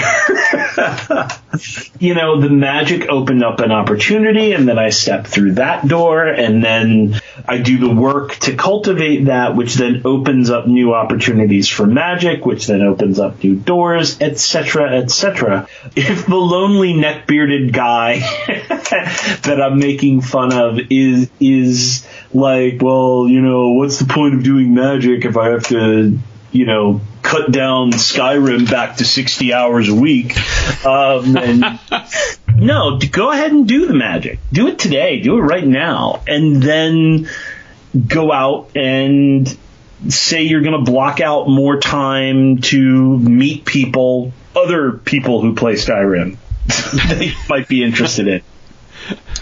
You know, the magic opened up an opportunity, and then I stepped through that door, and then I do the work to cultivate that, which then opens up new opportunities for magic, which then opens up new doors, etc., etc. If the lonely neck-bearded guy that I'm making fun of is like, well, you know, what's the point of doing magic if I have to, you know, cut down Skyrim back to 60 hours a week? And no, go ahead and do the magic. Do it today. Do it right now. And then go out and say you're going to block out more time to meet people, other people who play Skyrim that you might be interested in.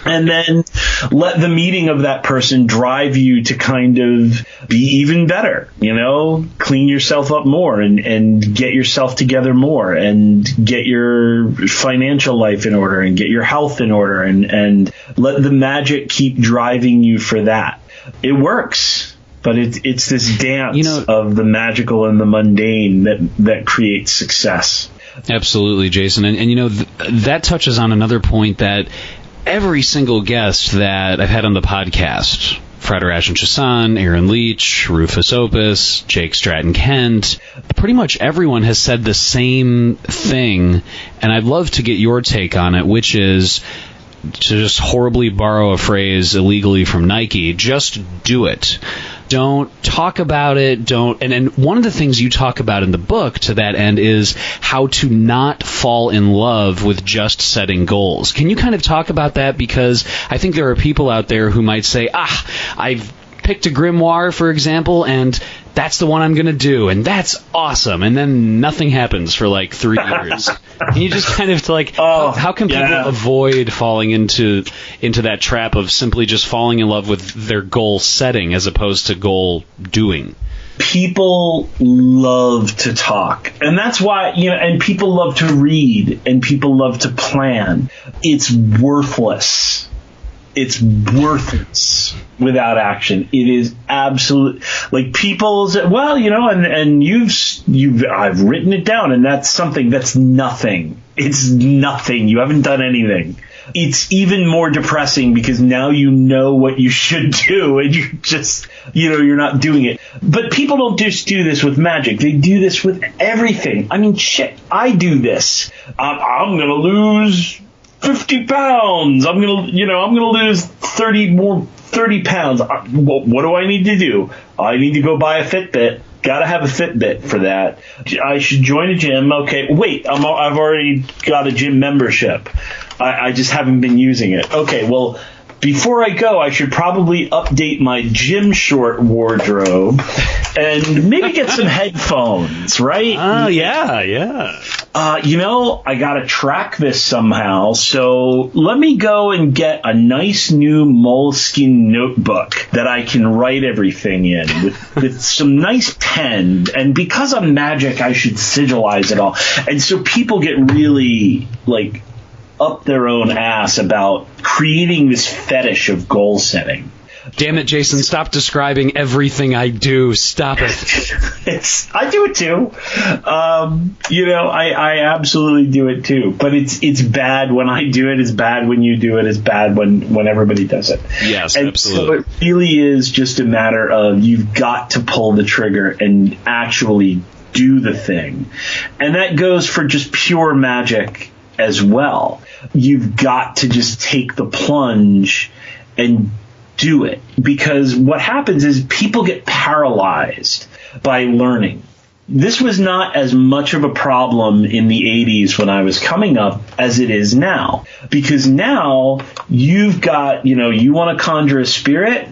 And then let the meeting of that person drive you to kind of be even better, you know, clean yourself up more and get yourself together more and get your financial life in order and get your health in order and let the magic keep driving you for that. It works, but it's this dance, you know, of the magical and the mundane that creates success. Absolutely, Jason. And you know, that touches on another point that every single guest that I've had on the podcast, Fred Rashan-Chassan, Aaron Leach, Rufus Opus, Jake Stratton-Kent, pretty much everyone has said the same thing, and I'd love to get your take on it, which is, to just horribly borrow a phrase illegally from Nike, just do it. Don't talk about it. And one of the things you talk about in the book to that end is how to not fall in love with just setting goals. Can you kind of talk about that? Because I think there are people out there who might say, I've picked a grimoire, for example, and that's the one I'm going to do, and that's awesome. And then nothing happens for like 3 years. Can you just kind of like, how can people avoid falling into that trap of simply just falling in love with their goal setting as opposed to goal doing? People love to talk, and that's why, you know, and people love to read, and people love to plan. It's worthless. It's worthless without action. It is absolute. Like, people say, well, you know, and I've written it down, and that's something that's nothing. It's nothing. You haven't done anything. It's even more depressing because now you know what you should do, and you just, you know, you're not doing it. But people don't just do this with magic. They do this with everything. I mean, shit, I do this. I'm going to lose 50 pounds. I'm going to lose 30 pounds. What do I need to do? I need to go buy a Fitbit. Got to have a Fitbit for that. I should join a gym. Okay, wait, I've already got a gym membership. I just haven't been using it. Okay, well, before I go, I should probably update my gym short wardrobe and maybe get some headphones, right? Oh, yeah. I got to track this somehow. So let me go and get a nice new moleskin notebook that I can write everything in with some nice pen. And because I'm magic, I should sigilize it all. And so people get really, like, up their own ass about creating this fetish of goal setting. Damn it, Jason, stop describing everything I do. Stop it. I do it too. I absolutely do it too. But it's bad when I do it. It's bad when you do it. It's bad when everybody does it. Yes, and absolutely. So it really is just a matter of you've got to pull the trigger and actually do the thing. And that goes for just pure magic as well. You've got to just take the plunge and do it, because what happens is people get paralyzed by learning. This was not as much of a problem in the 80s when I was coming up as it is now, because now you've got, you want to conjure a spirit?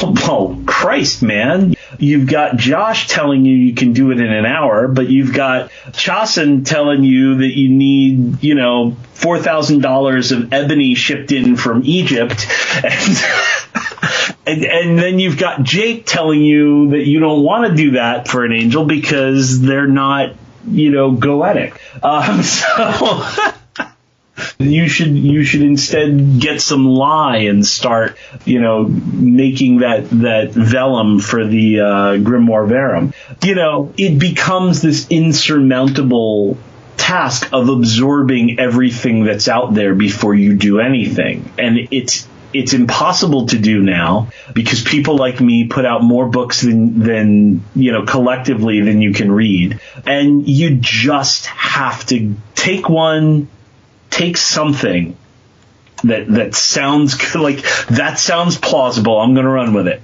Oh, Christ, man. You've got Josh telling you can do it in an hour, but you've got Chasen telling you that you need, $4,000 of ebony shipped in from Egypt. And then you've got Jake telling you that you don't want to do that for an angel because they're not, goetic. So you should instead get some lye and start, making that vellum for the Grimoire Verum. It becomes this insurmountable task of absorbing everything that's out there before you do anything. And it's impossible to do now because people like me put out more books than collectively than you can read. And you just have to take something that sounds good, like that sounds plausible. I'm going to run with it.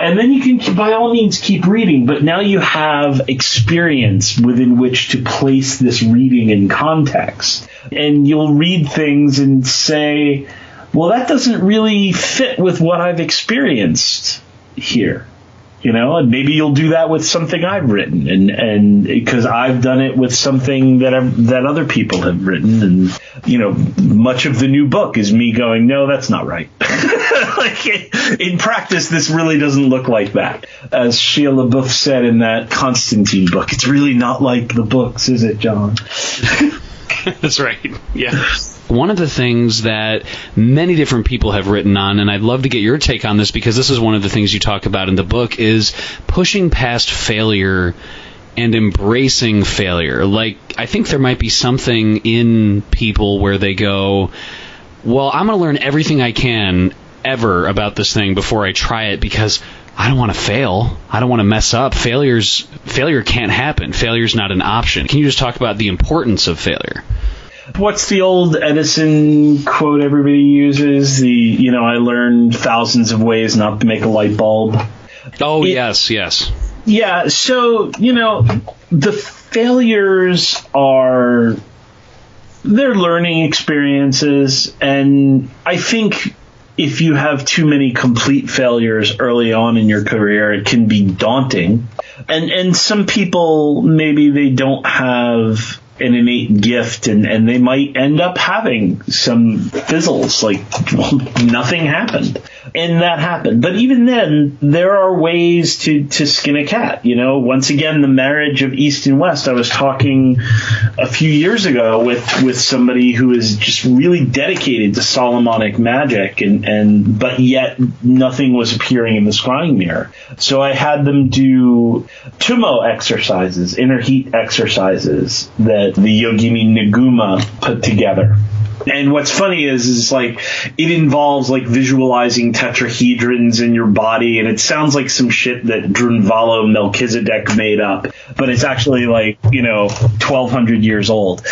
And then you can, by all means, keep reading. But now you have experience within which to place this reading in context. And you'll read things and say, well, that doesn't really fit with what I've experienced here. And maybe you'll do that with something I've written, and because I've done it with something that other people have written, and much of the new book is me going, no, that's not right. Like in practice, this really doesn't look like that. As Shia LaBeouf said in that Constantine book, it's really not like the books, is it, John? That's right. Yeah. One of the things that many different people have written on, and I'd love to get your take on this because this is one of the things you talk about in the book, is pushing past failure and embracing failure. Like, I think there might be something in people where they go, well, I'm going to learn everything I can ever about this thing before I try it because I don't want to fail. I don't want to mess up. Failure can't happen. Failure's not an option. Can you just talk about the importance of failure? What's the old Edison quote everybody uses? I learned thousands of ways not to make a light bulb. Oh, yes. Yeah, so, the failures they're learning experiences, and I think if you have too many complete failures early on in your career, it can be daunting. And some people, maybe they don't have an innate gift, and they might end up having some fizzles, like nothing happened. And that happened. But even then, there are ways to skin a cat. Once again, the marriage of East and West. I was talking a few years ago with somebody who is just really dedicated to Solomonic magic, but yet nothing was appearing in the scrying mirror. So I had them do Tumo exercises, inner heat exercises that the Yogini Naguma put together. And what's funny is like it involves like visualizing tetrahedrons in your body, and it sounds like some shit that Drunvalo Melchizedek made up, but it's actually like 1,200 years old.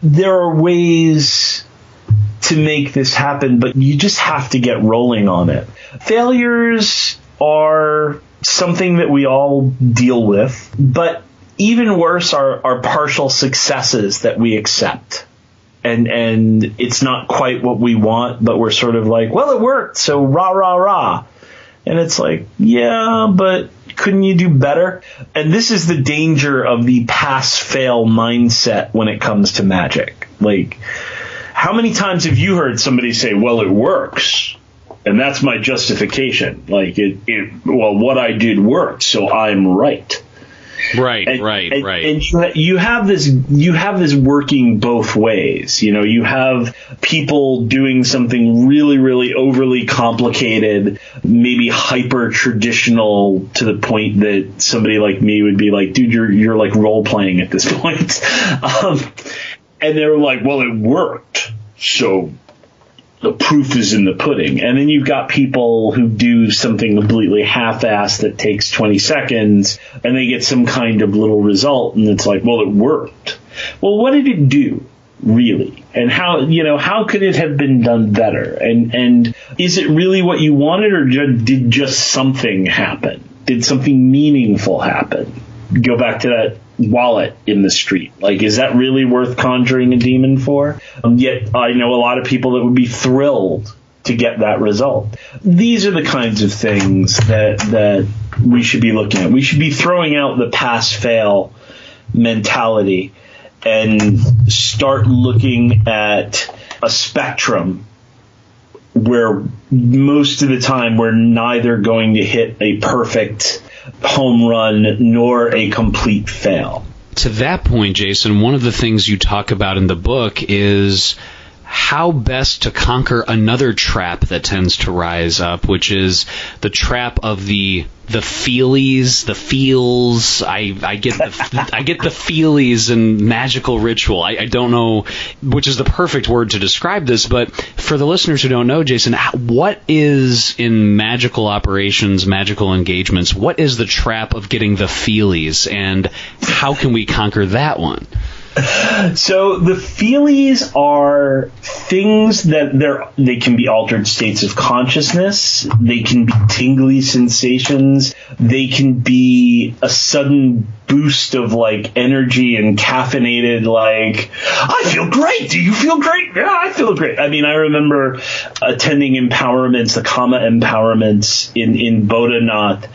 There are ways to make this happen, but you just have to get rolling on it. Failures are something that we all deal with, but even worse are partial successes that we accept. and it's not quite what we want, but we're sort of like, well, it worked, so rah, rah, rah. And it's like, yeah, but couldn't you do better? And this is the danger of the pass-fail mindset when it comes to Magic. Like, how many times have you heard somebody say, well, it works, and that's my justification? Like, well, what I did worked, so I'm right. Right. And you have this working both ways. You know, you have people doing something really, really overly complicated, maybe hyper traditional, to the point that somebody like me would be like, dude, you're like role playing at this point. And they were like, well, it worked, so the proof is in the pudding. And then you've got people who do something completely half-assed that takes 20 seconds, and they get some kind of little result, and it's like, well, it worked. Well, what did it do, really? And how could it have been done better? And is it really what you wanted, or did just something happen? Did something meaningful happen? Go back to that wallet in the street. Like, is that really worth conjuring a demon for? Yet I know a lot of people that would be thrilled to get that result. These are the kinds of things that we should be looking at. We should be throwing out the pass-fail mentality and start looking at a spectrum where most of the time we're neither going to hit a perfect home run nor a complete fail. To that point, Jason, one of the things you talk about in the book is how best to conquer another trap that tends to rise up, which is the trap of the feelies, the feels. I get the feelies in magical ritual. I don't know which is the perfect word to describe this, but for the listeners who don't know, Jason, what is in magical operations, magical engagements, what is the trap of getting the feelies, and how can we conquer that one? So the feelies are things that they can be altered states of consciousness. They can be tingly sensations. They can be a sudden boost of like energy and caffeinated, like, I feel great. Do you feel great? Yeah, I feel great. I mean, I remember attending empowerments, the Kama empowerments in Bodhanath.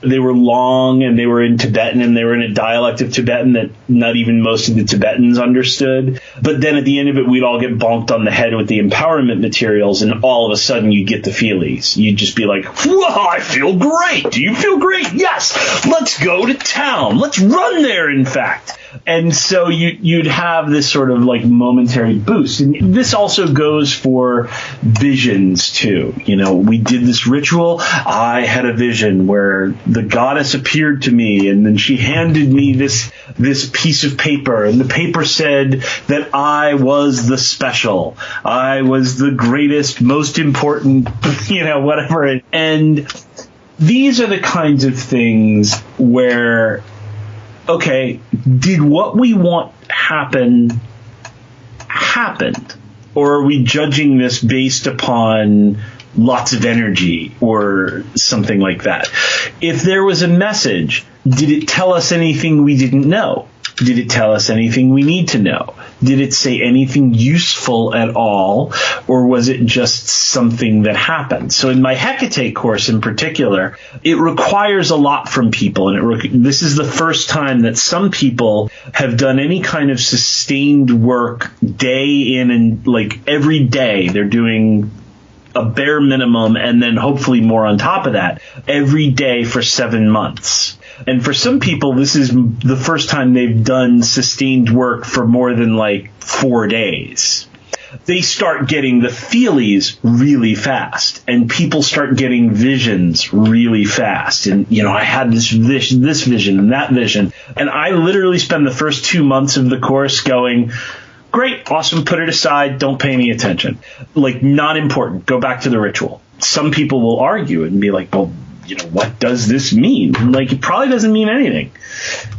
They were long, and they were in Tibetan, and they were in a dialect of Tibetan that not even most of the Tibetans understood. But then at the end of it, we'd all get bonked on the head with the empowerment materials, and all of a sudden you'd get the feelies. You'd just be like, whoa, I feel great. Do you feel great? Yes. Let's go to town. Let's run there, in fact. And so you'd have this sort of like momentary boost. And this also goes for visions too. You know, we did this ritual. I had a vision where the goddess appeared to me, and then she handed me this piece of paper, and the paper said that I was the special. I was the greatest, most important, whatever. And these are the kinds of things where, okay, did what we want happened? Or are we judging this based upon lots of energy or something like that? If there was a message, did it tell us anything we didn't know? Did it tell us anything we need to know? Did it say anything useful at all? Or was it just something that happened? So in my Hecate course in particular, it requires a lot from people. And this is the first time that some people have done any kind of sustained work day in and like every day. They're doing a bare minimum and then hopefully more on top of that every day for 7 months. And for some people, this is the first time they've done sustained work for more than like 4 days. They start getting the feelies really fast, and people start getting visions really fast. And, I had this vision and that vision. And I literally spend the first 2 months of the course going, great, awesome, put it aside, don't pay any attention. Like, not important, go back to the ritual. Some people will argue and be like, well, what does this mean? Like, it probably doesn't mean anything.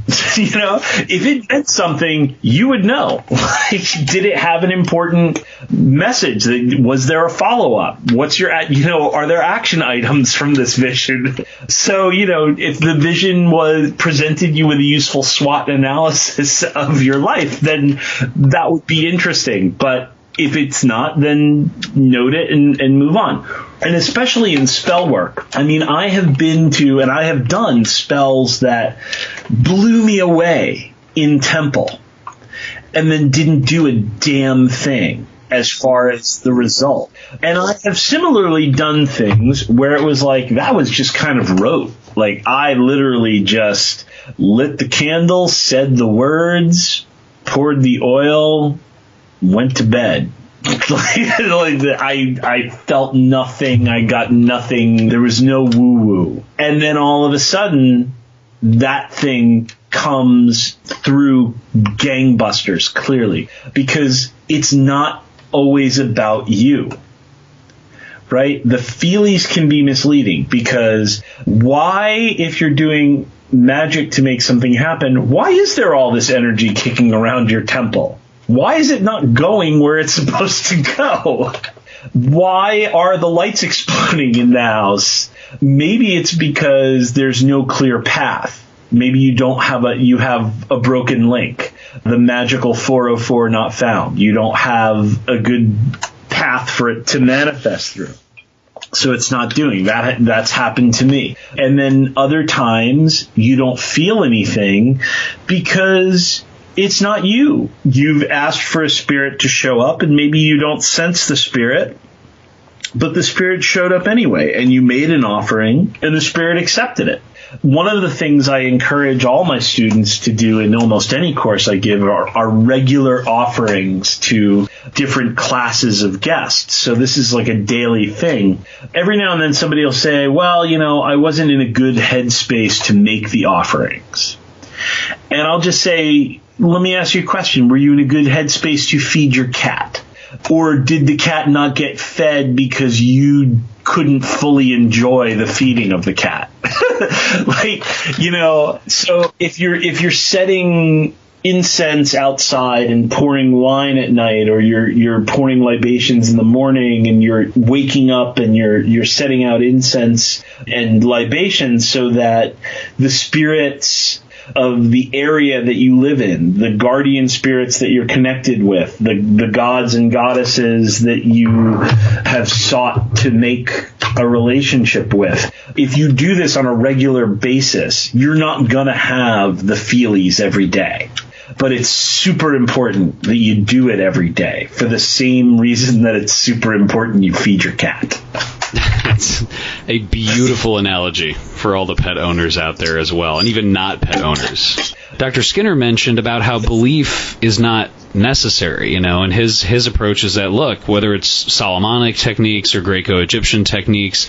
If it meant something, you would know. Like, did it have an important message? Was there a follow-up? What's your, are there action items from this vision? So, if the vision presented you with a useful SWOT analysis of your life, then that would be interesting. But if it's not, then note it and move on. And especially in spell work. I mean, I have been to and I have done spells that blew me away in Temple and then didn't do a damn thing as far as the result. And I have similarly done things where it was like, that was just kind of rote. Like, I literally just lit the candle, said the words, poured the oil, went to bed. I felt nothing. I got nothing. There was no woo-woo. And then all of a sudden, that thing comes through gangbusters, clearly. Because it's not always about you. Right? The feelies can be misleading. Because why, if you're doing magic to make something happen, why is there all this energy kicking around your temple? Why is it not going where it's supposed to go? Why are the lights exploding in the house? Maybe it's because there's no clear path. Maybe you have a broken link. The magical 404 not found. You don't have a good path for it to manifest through. So it's not doing that. That's happened to me. And then other times you don't feel anything because it's not you. You've asked for a spirit to show up, and maybe you don't sense the spirit, but the spirit showed up anyway, and you made an offering, and the spirit accepted it. One of the things I encourage all my students to do in almost any course I give are regular offerings to different classes of guests. So this is like a daily thing. Every now and then somebody will say, well, I wasn't in a good headspace to make the offerings. And I'll just say, let me ask you a question. Were you in a good headspace to feed your cat? Or did the cat not get fed because you couldn't fully enjoy the feeding of the cat? So if you're setting incense outside and pouring wine at night, or you're pouring libations in the morning, and you're waking up and you're setting out incense and libations so that the spirits of the area that you live in, the guardian spirits that you're connected with, the gods and goddesses that you have sought to make a relationship with. If you do this on a regular basis, you're not going to have the feelies every day. But it's super important that you do it every day for the same reason that it's super important you feed your cat. That's a beautiful analogy for all the pet owners out there as well, and even not pet owners. Dr. Skinner mentioned about how belief is not necessary, and his approach is that, look, whether it's Solomonic techniques or Greco-Egyptian techniques,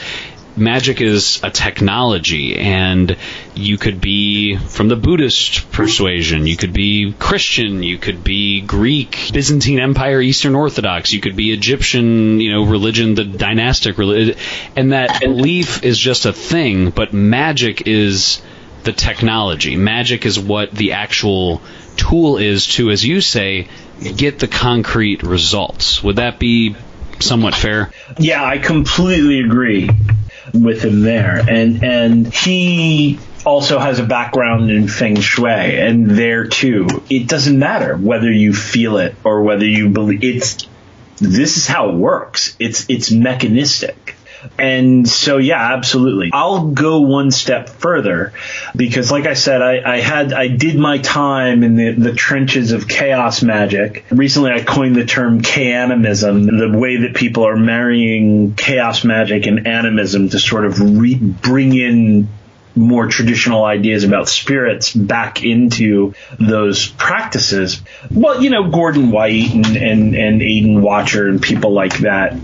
magic is a technology, and you could be from the Buddhist persuasion, you could be Christian, you could be Greek, Byzantine Empire, Eastern Orthodox, you could be Egyptian, religion, the dynastic religion, and that belief is just a thing, but magic is the technology. Magic is what the actual tool is to, as you say, get the concrete results. Would that be somewhat fair? Yeah, I completely agree with him there. And he also has a background in Feng Shui, and there too, it doesn't matter whether you feel it or whether you believe this is how it works. It's mechanistic. And so, yeah, absolutely. I'll go one step further because, like I said, I did my time in the trenches of chaos magic. Recently, I coined the term K-animism, the way that people are marrying chaos magic and animism to sort of bring in more traditional ideas about spirits back into those practices. Well, Gordon White and Aidan Watcher and people like that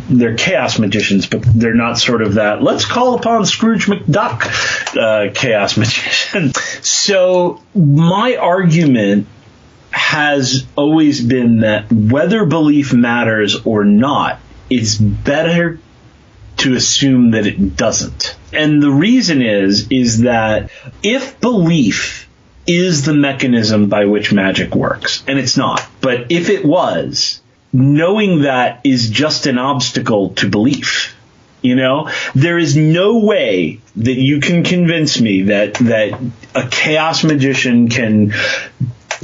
they're chaos magicians, but they're not sort of that, let's call upon Scrooge McDuck chaos magician. So my argument has always been that whether belief matters or not, it's better to assume that it doesn't. And the reason is that if belief is the mechanism by which magic works, and it's not, but if it was, knowing that is just an obstacle to belief. You know, there is no way that you can convince me that a chaos magician can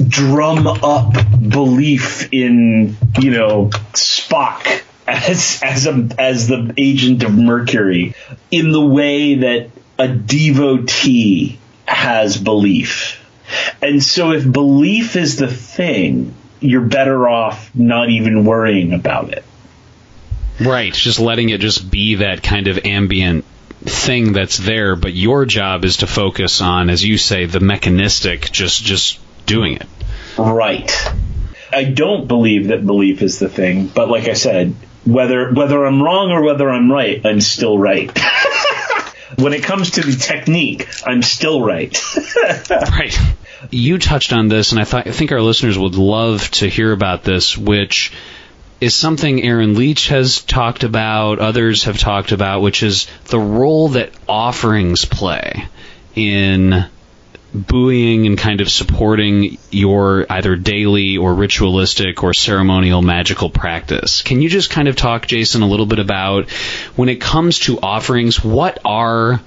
drum up belief in, you know, Spock as the agent of Mercury in the way that a devotee has belief. And so if belief is the thing, you're better off not even worrying about it. Right, just letting it just be that kind of ambient thing that's there, but your job is to focus on, as you say, the mechanistic, just doing it. Right. I don't believe that belief is the thing, but like I said, whether I'm wrong or whether I'm right, I'm still right. When it comes to the technique, I'm still right. Right. You touched on this, and I think our listeners would love to hear about this, which is something Aaron Leach has talked about, others have talked about, which is the role that offerings play in buoying and kind of supporting your either daily or ritualistic or ceremonial magical practice. Can you just kind of talk, Jason, a little bit about when it comes to offerings, what are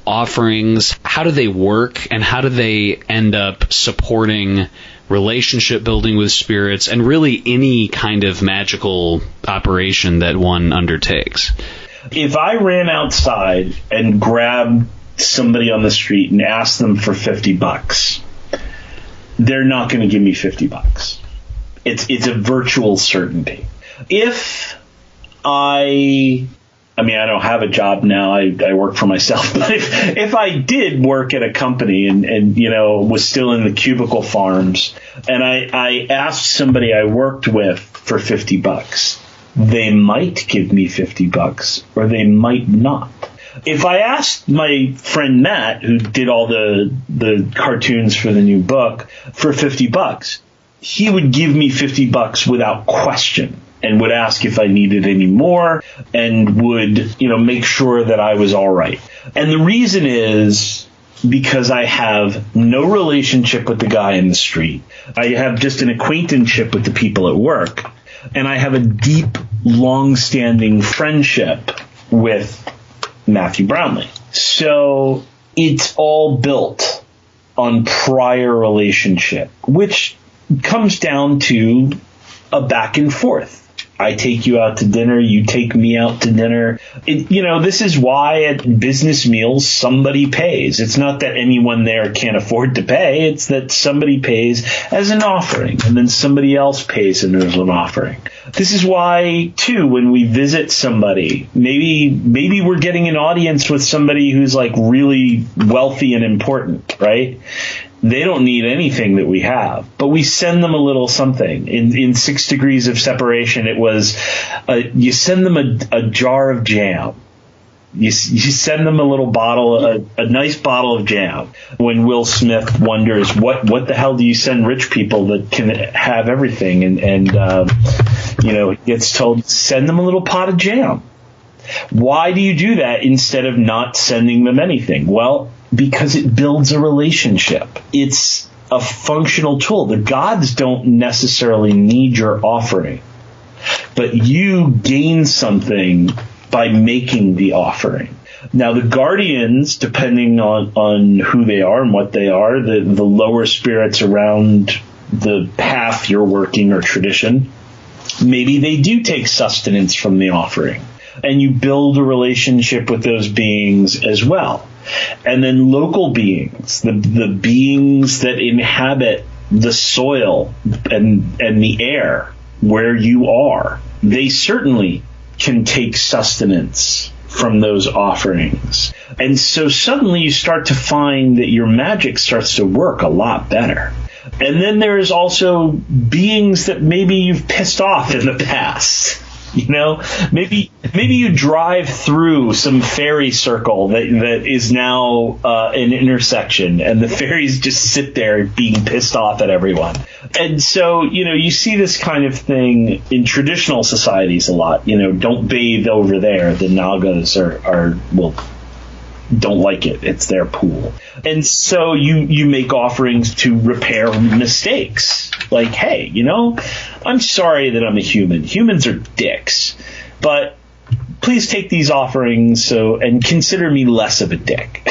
offerings, how do they work, and how do they end up supporting relationship building with spirits and really any kind of magical operation that one undertakes? If I ran outside and grabbed somebody on the street and asked them for $50, they're not going to give me $50. It's a virtual certainty. If I don't have a job now. I work for myself. But if I did work at a company and you know, was still in the cubicle farms, and I asked somebody I worked with for $50, they might give me $50 or they might not. If I asked my friend Matt, who did all the cartoons for the new book, for $50, he would give me $50 without question. And would ask if I needed any more, and would, you know, make sure that I was all right. And the reason is because I have no relationship with the guy in the street. I have just an acquaintanceship with the people at work, and I have a deep, long-standing friendship with Matthew Brownlee. So it's all built on prior relationship, which comes down to a back and forth. I take you out to dinner, you take me out to dinner. This is why at business meals somebody pays. It's not that anyone there can't afford to pay. It's that somebody pays as an offering, and then somebody else pays as an offering. This is why, too, when we visit somebody, maybe we're getting an audience with somebody who's like really wealthy and important, right? They don't need anything that we have, but we send them a little something. In 6 Degrees of Separation, it was you send them a jar of jam. You send them a little bottle, a nice bottle of jam. When Will Smith wonders what the hell do you send rich people that can have everything, and gets told, send them a little pot of jam. Why do you do that instead of not sending them anything? Well, because it builds a relationship. It's a functional tool. The gods don't necessarily need your offering, but you gain something by making the offering. Now, the guardians, depending on who they are and what they are, the lower spirits around the path you're working or tradition, maybe they do take sustenance from the offering. And you build a relationship with those beings as well. And then local beings, the beings that inhabit the soil and the air where you are, they certainly can take sustenance from those offerings. And so suddenly you start to find that your magic starts to work a lot better. And then there's also beings that maybe you've pissed off in the past. Maybe you drive through some fairy circle that is now an intersection, and the fairies just sit there being pissed off at everyone. And so, you see this kind of thing in traditional societies a lot. Don't bathe over there. The Nagas don't like it. It's their pool. And so you make offerings to repair mistakes. Like, hey, I'm sorry that I'm a human. Humans are dicks. But please take these offerings and consider me less of a dick.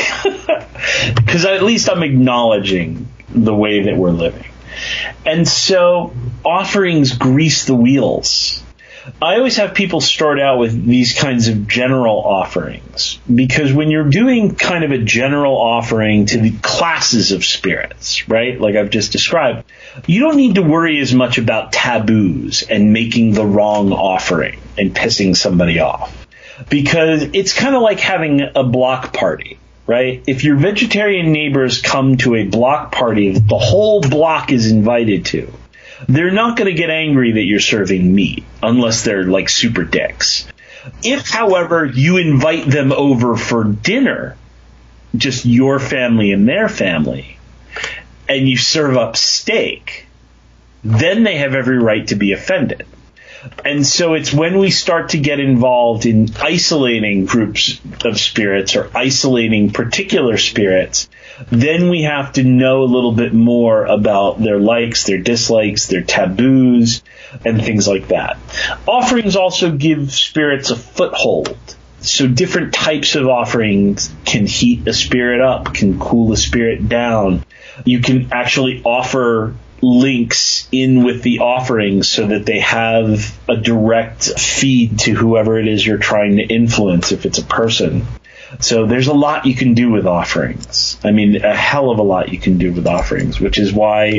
Because at least I'm acknowledging the way that we're living. And so offerings grease the wheels. I always have people start out with these kinds of general offerings, because when you're doing kind of a general offering to the classes of spirits, right, like I've just described, you don't need to worry as much about taboos and making the wrong offering and pissing somebody off, because it's kind of like having a block party. Right? If your vegetarian neighbors come to a block party that the whole block is invited to, they're not going to get angry that you're serving meat unless they're like super dicks. If, however, you invite them over for dinner, just your family and their family, and you serve up steak, then they have every right to be offended. And so it's when we start to get involved in isolating groups of spirits or isolating particular spirits, then we have to know a little bit more about their likes, their dislikes, their taboos, and things like that. Offerings also give spirits a foothold. So different types of offerings can heat a spirit up, can cool a spirit down. You can actually offer links in with the offerings so that they have a direct feed to whoever it is you're trying to influence, if it's a person. So there's a lot you can do with offerings. I mean, a hell of a lot you can do with offerings, which is why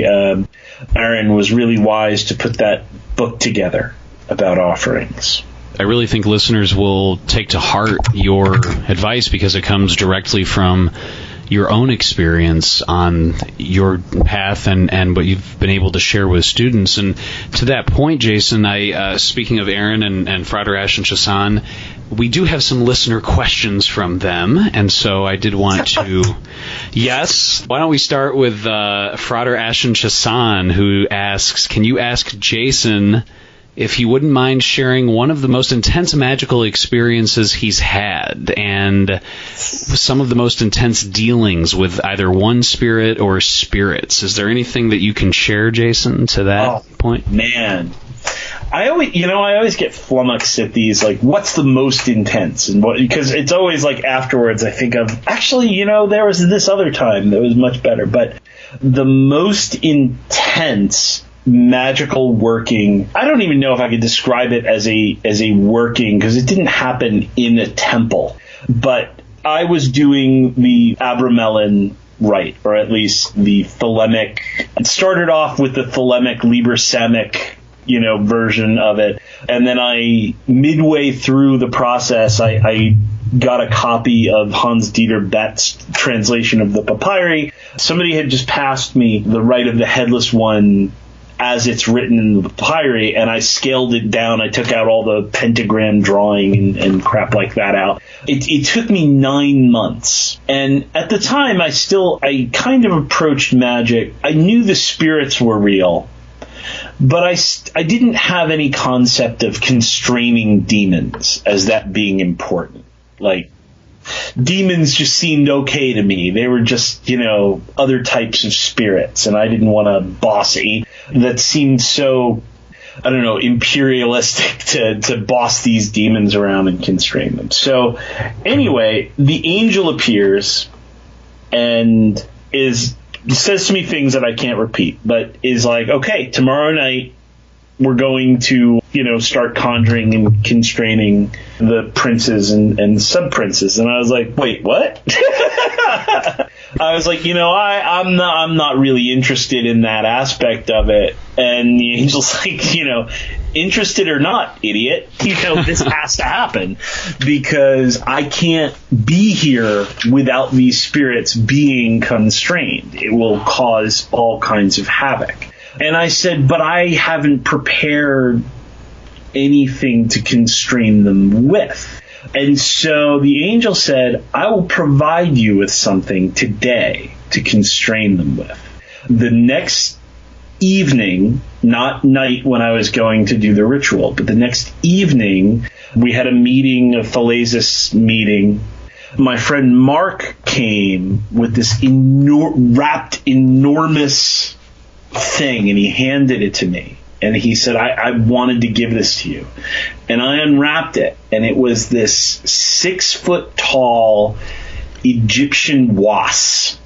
Aaron was really wise to put that book together about offerings. I really think listeners will take to heart your advice, because it comes directly from your own experience on your path and what you've been able to share with students. And to that point, Jason, speaking of Aaron and Frater Ash and Chassan, we do have some listener questions from them, and so I did want to... Yes, why don't we start with Frater Ash and Chassan, who asks, can you ask Jason if he wouldn't mind sharing one of the most intense magical experiences he's had, and some of the most intense dealings with either one spirit or spirits. Is there anything that you can share, Jason, to that point? Man, I always get flummoxed at these, like, what's the most intense? And because it's always like afterwards I think of, actually, there was this other time that was much better. But the most intense magical working, I don't even know if I could describe it as a working, because it didn't happen in a temple, but I was doing the Abramelin rite, or at least the thelemic. It started off with the thelemic Liber Samic version of it, and then midway through the process I got a copy of Hans Dieter Bett's translation of the papyri. Somebody had just passed me the Rite of the Headless One as it's written in the papyri, and I scaled it down. I took out all the pentagram drawing and crap like that out. It took me 9 months. And at the time, I kind of approached magic. I knew the spirits were real, but I didn't have any concept of constraining demons as that being important. Like, demons just seemed okay to me. They were just, other types of spirits, and I didn't want to boss it. That seemed so, I don't know, imperialistic to boss these demons around and constrain them. So anyway, the angel appears and says to me things that I can't repeat, but is like, okay, tomorrow night we're going to, start conjuring and constraining the princes and sub-princes. And I was like, wait, what? I was like, I'm not really interested in that aspect of it. And the angel's like, interested or not, idiot, this has to happen, because I can't be here without these spirits being constrained. It will cause all kinds of havoc. And I said, but I haven't prepared anything to constrain them with. And so the angel said, I will provide you with something today to constrain them with. The next evening, not night when I was going to do the ritual, but the next evening, we had a meeting, a Thalasis meeting. My friend Mark came with this wrapped enormous thing, and he handed it to me. And he said, I wanted to give this to you. And I unwrapped it, and it was this 6-foot-tall Egyptian was.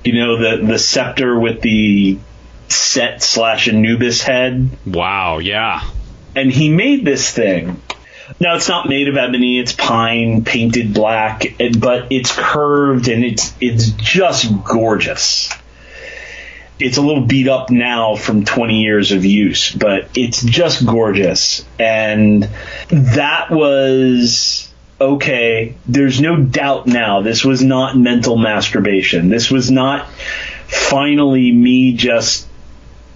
You know, the scepter with the Set/Anubis head. Wow, yeah. And he made this thing. Now, it's not made of ebony, it's pine, painted black, but it's curved, and it's just gorgeous. It's a little beat up now from 20 years of use, but it's just gorgeous. And that was, okay, there's no doubt now, this was not mental masturbation. This was not finally me just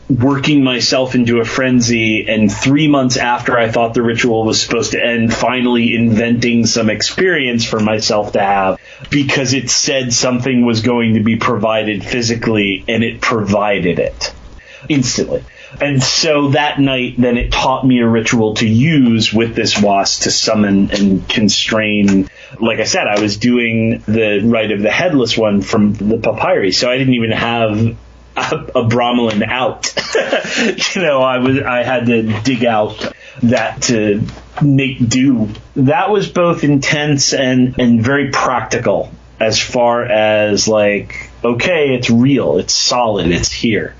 working myself into a frenzy, and 3 months after I thought the ritual was supposed to end, finally inventing some experience for myself to have because it said something was going to be provided physically, and it provided it instantly. And so that night, then it taught me a ritual to use with this wasp to summon and constrain. Like I said, I was doing the Rite of the Headless one from the papyri, so I didn't even have a bromelain out. You know, I had to dig out that to make do. That was both intense and very practical as far as like, okay, it's real, it's solid, it's here.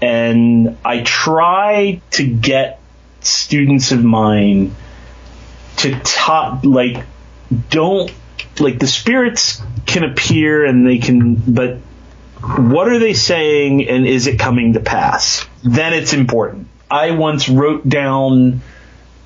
And I try to get students of mine to the spirits can appear and they can, but what are they saying, and is it coming to pass? Then it's important. I once wrote down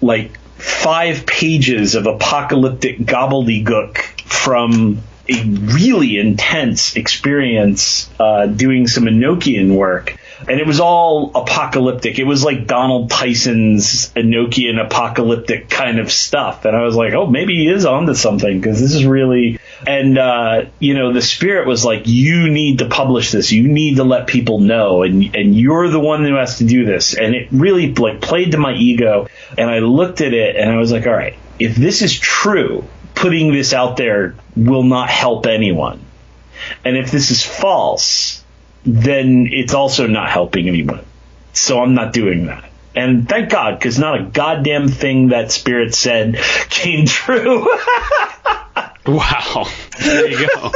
like 5 pages of apocalyptic gobbledygook from a really intense experience doing some Enochian work. And it was all apocalyptic. It was like Donald Tyson's Enochian apocalyptic kind of stuff. And I was like, oh, maybe he is onto something, because this is really... And, the spirit was like, you need to publish this. You need to let people know. And you're the one who has to do this. And it really like played to my ego. And I looked at it and I was like, all right, if this is true, putting this out there will not help anyone. And if this is false, then it's also not helping anyone. So I'm not doing that. And thank God, because not a goddamn thing that spirit said came true. Wow. There you go.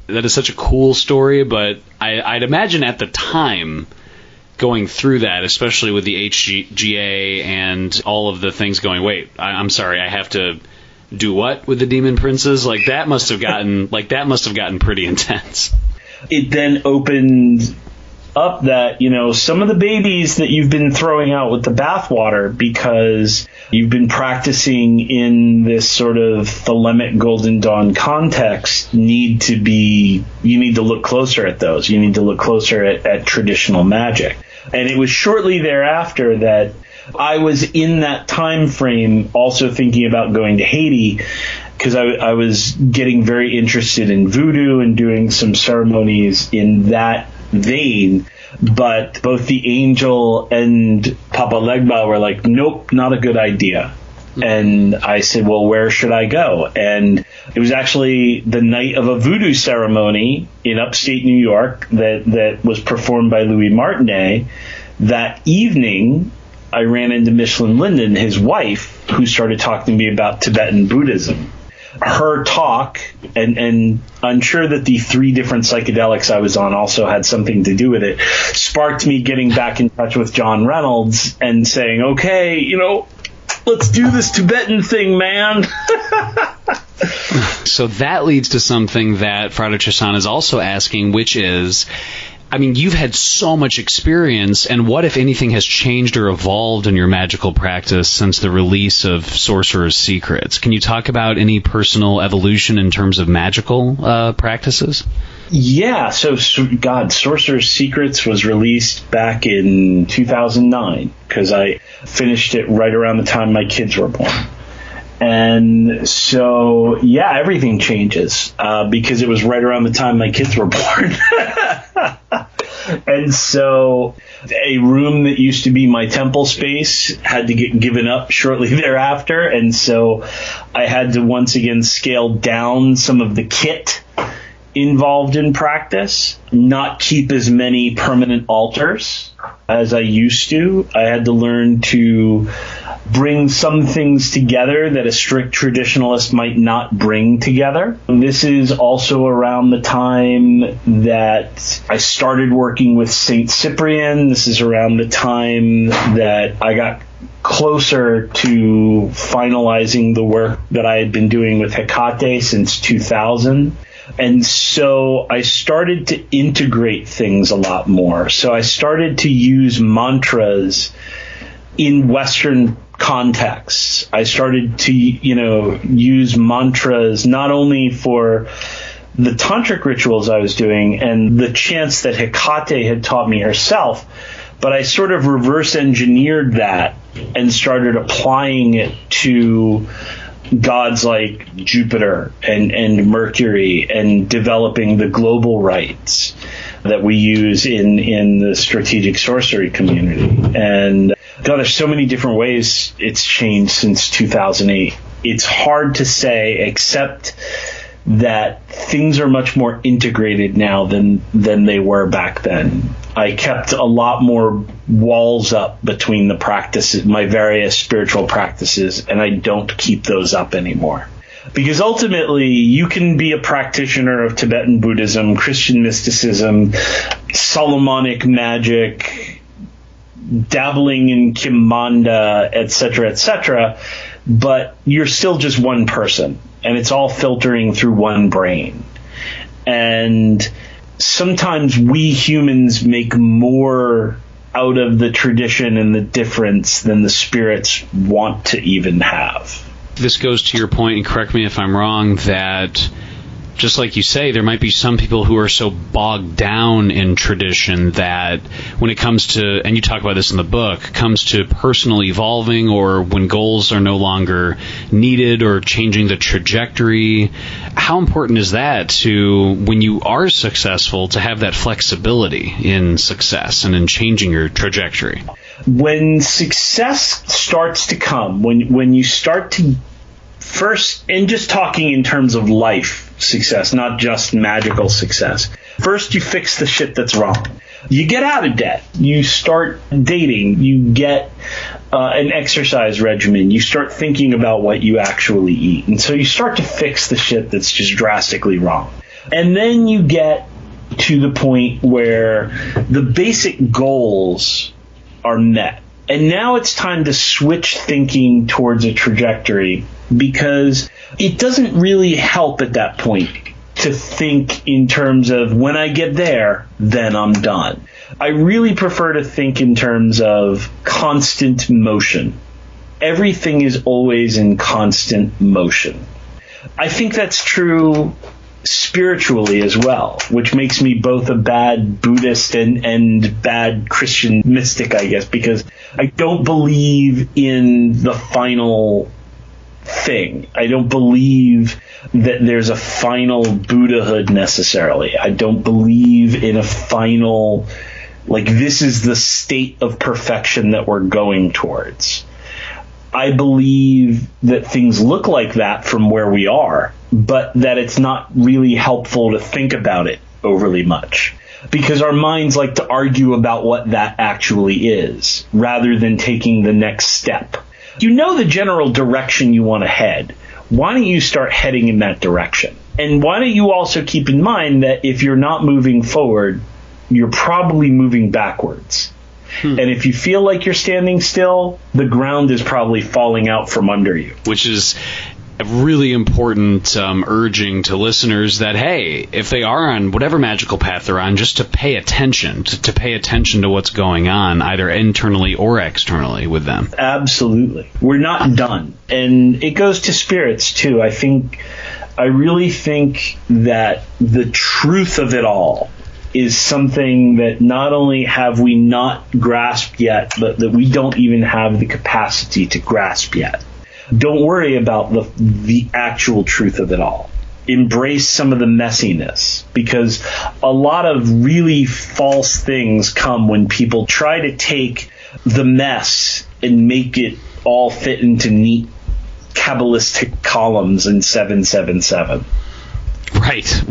That is such a cool story, but I'd imagine at the time going through that, especially with the HGA and all of the things going, wait, I'm sorry, I have to do what with the demon princes? Like that must have gotten pretty intense. It then opened up that, some of the babies that you've been throwing out with the bathwater because you've been practicing in this sort of Thelemic Golden Dawn context you need to look closer at those. You need to look closer at traditional magic. And it was shortly thereafter that I was in that time frame also thinking about going to Haiti, because I was getting very interested in voodoo and doing some ceremonies in that vein. But both the angel and Papa Legba were like, nope, not a good idea. And I said, well, where should I go? And it was actually the night of a voodoo ceremony in upstate New York that was performed by Louis Martinet. That evening, I ran into Michelin Linden, his wife, who started talking to me about Tibetan Buddhism. Her talk, and I'm sure that the 3 different psychedelics I was on also had something to do with it, sparked me getting back in touch with John Reynolds and saying, okay, let's do this Tibetan thing, man. So that leads to something that Frater Chassan is also asking, which is, you've had so much experience, and what, if anything, has changed or evolved in your magical practice since the release of Sorcerer's Secrets? Can you talk about any personal evolution in terms of magical practices? Yeah, so Sorcerer's Secrets was released back in 2009, because I finished it right around the time my kids were born. And so, yeah, everything changes because it was right around the time my kids were born. And so a room that used to be my temple space had to get given up shortly thereafter. And so I had to once again scale down some of the kit involved in practice, not keep as many permanent altars as I used to. I had to learn to bring some things together that a strict traditionalist might not bring together. This is also around the time that I started working with Saint Cyprian. This is around the time that I got closer to finalizing the work that I had been doing with Hecate since 2000. And so I started to integrate things a lot more. So I started to use mantras in Western contexts. I started to, use mantras not only for the tantric rituals I was doing and the chants that Hecate had taught me herself, but I sort of reverse engineered that and started applying it to gods like Jupiter and Mercury, and developing the global rites that we use in the Strategic Sorcery community. And God, there's so many different ways it's changed since 2008. It's hard to say, except that things are much more integrated now than they were back then. I kept a lot more walls up between the practices, my various spiritual practices, and I don't keep those up anymore. Because ultimately, you can be a practitioner of Tibetan Buddhism, Christian mysticism, Solomonic magic, dabbling in Kimbanda, etc., but you're still just one person, and it's all filtering through one brain. And sometimes we humans make more out of the tradition and the difference than the spirits want to even have. This goes to your point, and correct me if I'm wrong, that just like you say, there might be some people who are so bogged down in tradition that when it comes to, and you talk about this in the book, comes to personal evolving, or when goals are no longer needed or changing the trajectory, how important is that to, when you are successful, to have that flexibility in success and in changing your trajectory? When success starts to come, when you start to first, and just talking in terms of life success, not just magical success. First, you fix the shit that's wrong. You get out of debt. You start dating. You get an exercise regimen. You start thinking about what you actually eat. And so you start to fix the shit that's just drastically wrong. And then you get to the point where the basic goals are met. And now it's time to switch thinking towards a trajectory, because it doesn't really help at that point to think in terms of, when I get there, then I'm done. I really prefer to think in terms of constant motion. Everything is always in constant motion. I think that's true spiritually as well, which makes me both a bad Buddhist and bad Christian mystic, I guess, because I don't believe in the final thing. I don't believe that there's a final Buddhahood necessarily. I don't believe in a final, like, this is the state of perfection that we're going towards. I believe that things look like that from where we are, but that it's not really helpful to think about it overly much, because our minds like to argue about what that actually is rather than taking the next step. You know the general direction you want to head. Why don't you start heading in that direction? And why don't you also keep in mind that if you're not moving forward, you're probably moving backwards. And if you feel like you're standing still, the ground is probably falling out from under you. Which is a really important urging to listeners that, hey, if they are on whatever magical path they're on, just to pay attention, to pay attention to what's going on, either internally or externally with them. Absolutely. We're not done. And it goes to spirits, too. I think I really think that the truth of it all is something that not only have we not grasped yet, but that we don't even have the capacity to grasp yet. Don't worry about the actual truth of it all. Embrace some of the messiness, because a lot of really false things come when people try to take the mess and make it all fit into neat Kabbalistic columns in 777. Right.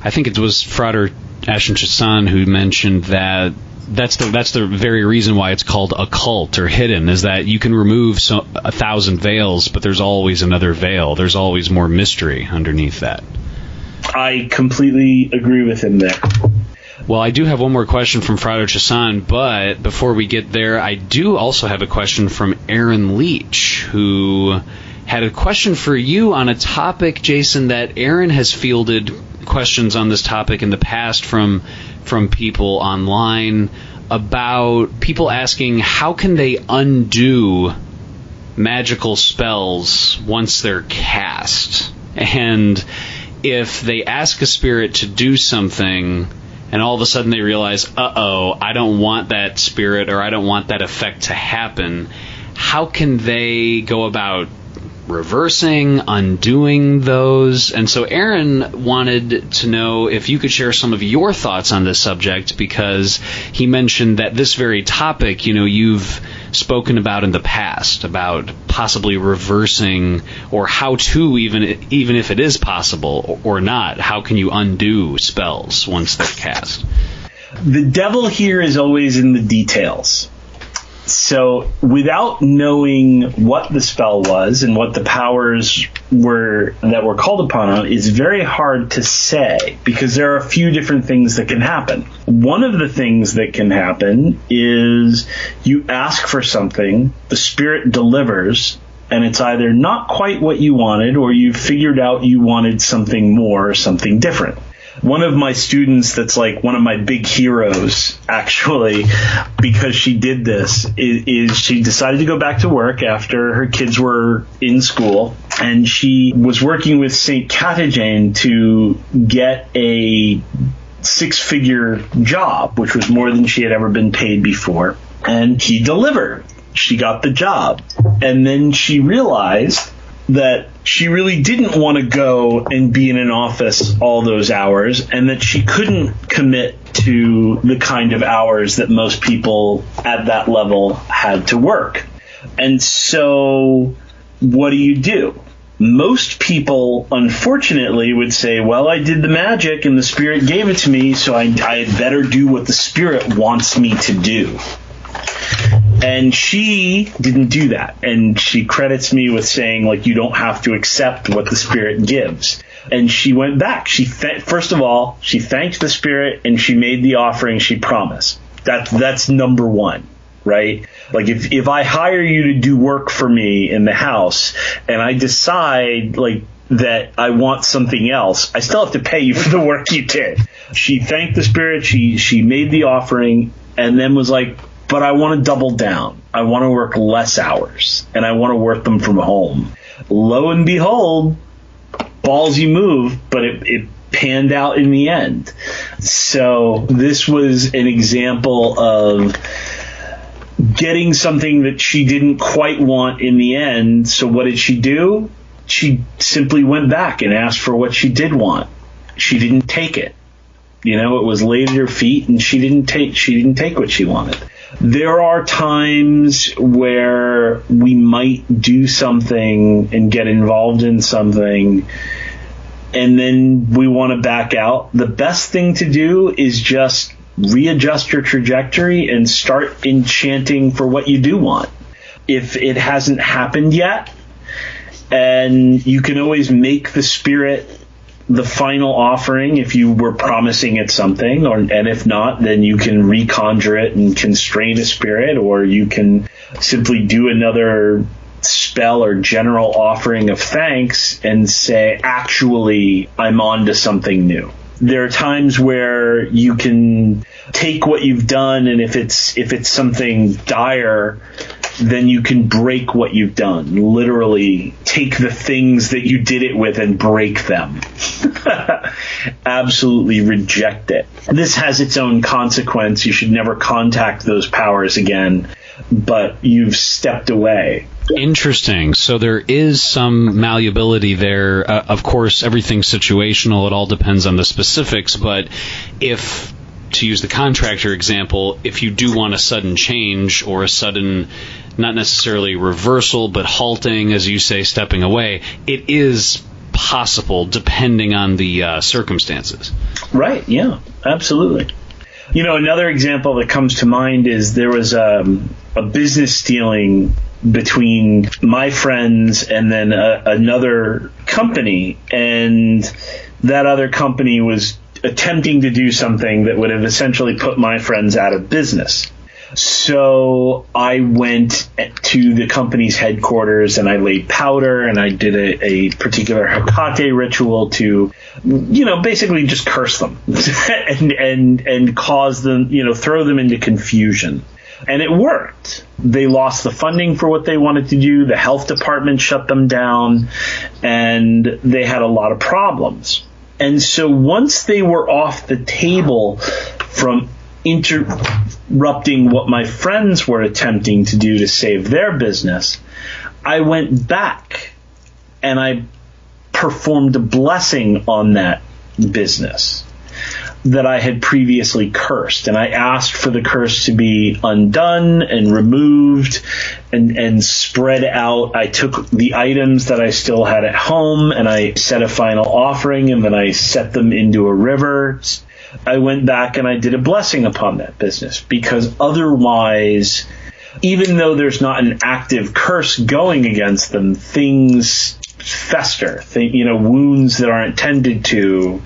I think it was Frater Ashen Chassan who mentioned that that's the very reason why it's called occult or hidden, is that you can remove 1,000 veils, but there's always another veil. There's always more mystery underneath that. I completely agree with him there. Well, I do have one more question from Frater Chassan, but before we get there, I do also have a question from Aaron Leach, who had a question for you on a topic, Jason, that Aaron has fielded questions on this topic in the past from people online about people asking how can they undo magical spells once they're cast. And if they ask a spirit to do something and all of a sudden they realize, I don't want that spirit or I don't want that effect to happen, how can they go about reversing, undoing those? And so Aaron wanted to know if you could share some of your thoughts on this subject, because he mentioned that this very topic, you've spoken about in the past, about possibly reversing, or how to, even if it is possible or not, how can you undo spells once they're cast? The devil here is always in the details. So without knowing what the spell was and what the powers were that were called upon, it's very hard to say, because there are a few different things that can happen. One of the things that can happen is you ask for something, the spirit delivers, and it's either not quite what you wanted, or you figured out you wanted something more or something different. One of my students that's like one of my big heroes, actually, because she did this, is she decided to go back to work after her kids were in school, and she was working with St. Catagene to get a 6-figure job, which was more than she had ever been paid before. And he delivered. She got the job. And then she realized that she really didn't want to go and be in an office all those hours, and that she couldn't commit to the kind of hours that most people at that level had to work. And so what do? Most people, unfortunately, would say, well, I did the magic and the spirit gave it to me, so I had better do what the spirit wants me to do. And she didn't do that. And she credits me with saying, like, you don't have to accept what the spirit gives. And she went back. First of all, she thanked the spirit and she made the offering she promised. That's number one, right? Like, if I hire you to do work for me in the house and I decide, like, that I want something else, I still have to pay you for the work you did. She thanked the spirit. She made the offering and then was like, but I want to double down. I want to work less hours, and I want to work them from home. Lo and behold, ballsy move, but it panned out in the end. So this was an example of getting something that she didn't quite want in the end. So what did she do? She simply went back and asked for what she did want. She didn't take it. It was laid at her feet, and she didn't take what she wanted. There are times where we might do something and get involved in something, and then we want to back out. The best thing to do is just readjust your trajectory and start enchanting for what you do want. If it hasn't happened yet, and you can always make the spirit the final offering if you were promising it something, and if not, then you can reconjure it and constrain a spirit, or you can simply do another spell or general offering of thanks and say, actually, I'm on to something new. There are times where you can take what you've done, and if it's something dire, then you can break what you've done. Literally take the things that you did it with and break them. Absolutely reject it. This has its own consequence. You should never contact those powers again, but you've stepped away. Interesting. So there is some malleability there. Of course, everything's situational. It all depends on the specifics. But if, to use the contractor example, if you do want a sudden change or a sudden, not necessarily reversal, but halting, as you say, stepping away, it is possible depending on the circumstances. Right. Yeah, absolutely. Another example that comes to mind is there was a business dealing between my friends and then another company, and that other company was attempting to do something that would have essentially put my friends out of business. So I went to the company's headquarters and I laid powder and I did a particular Hecate ritual to, basically just curse them and cause them, throw them into confusion. And it worked. They lost the funding for what they wanted to do. The health department shut them down, and they had a lot of problems. And so once they were off the table from interrupting what my friends were attempting to do to save their business, I went back and I performed a blessing on that business that I had previously cursed. And I asked for the curse to be undone and removed and spread out. I took the items that I still had at home and I set a final offering, and then I set them into a river. I went back and I did a blessing upon that business, because otherwise, even though there's not an active curse going against them, things fester. Wounds that aren't tended to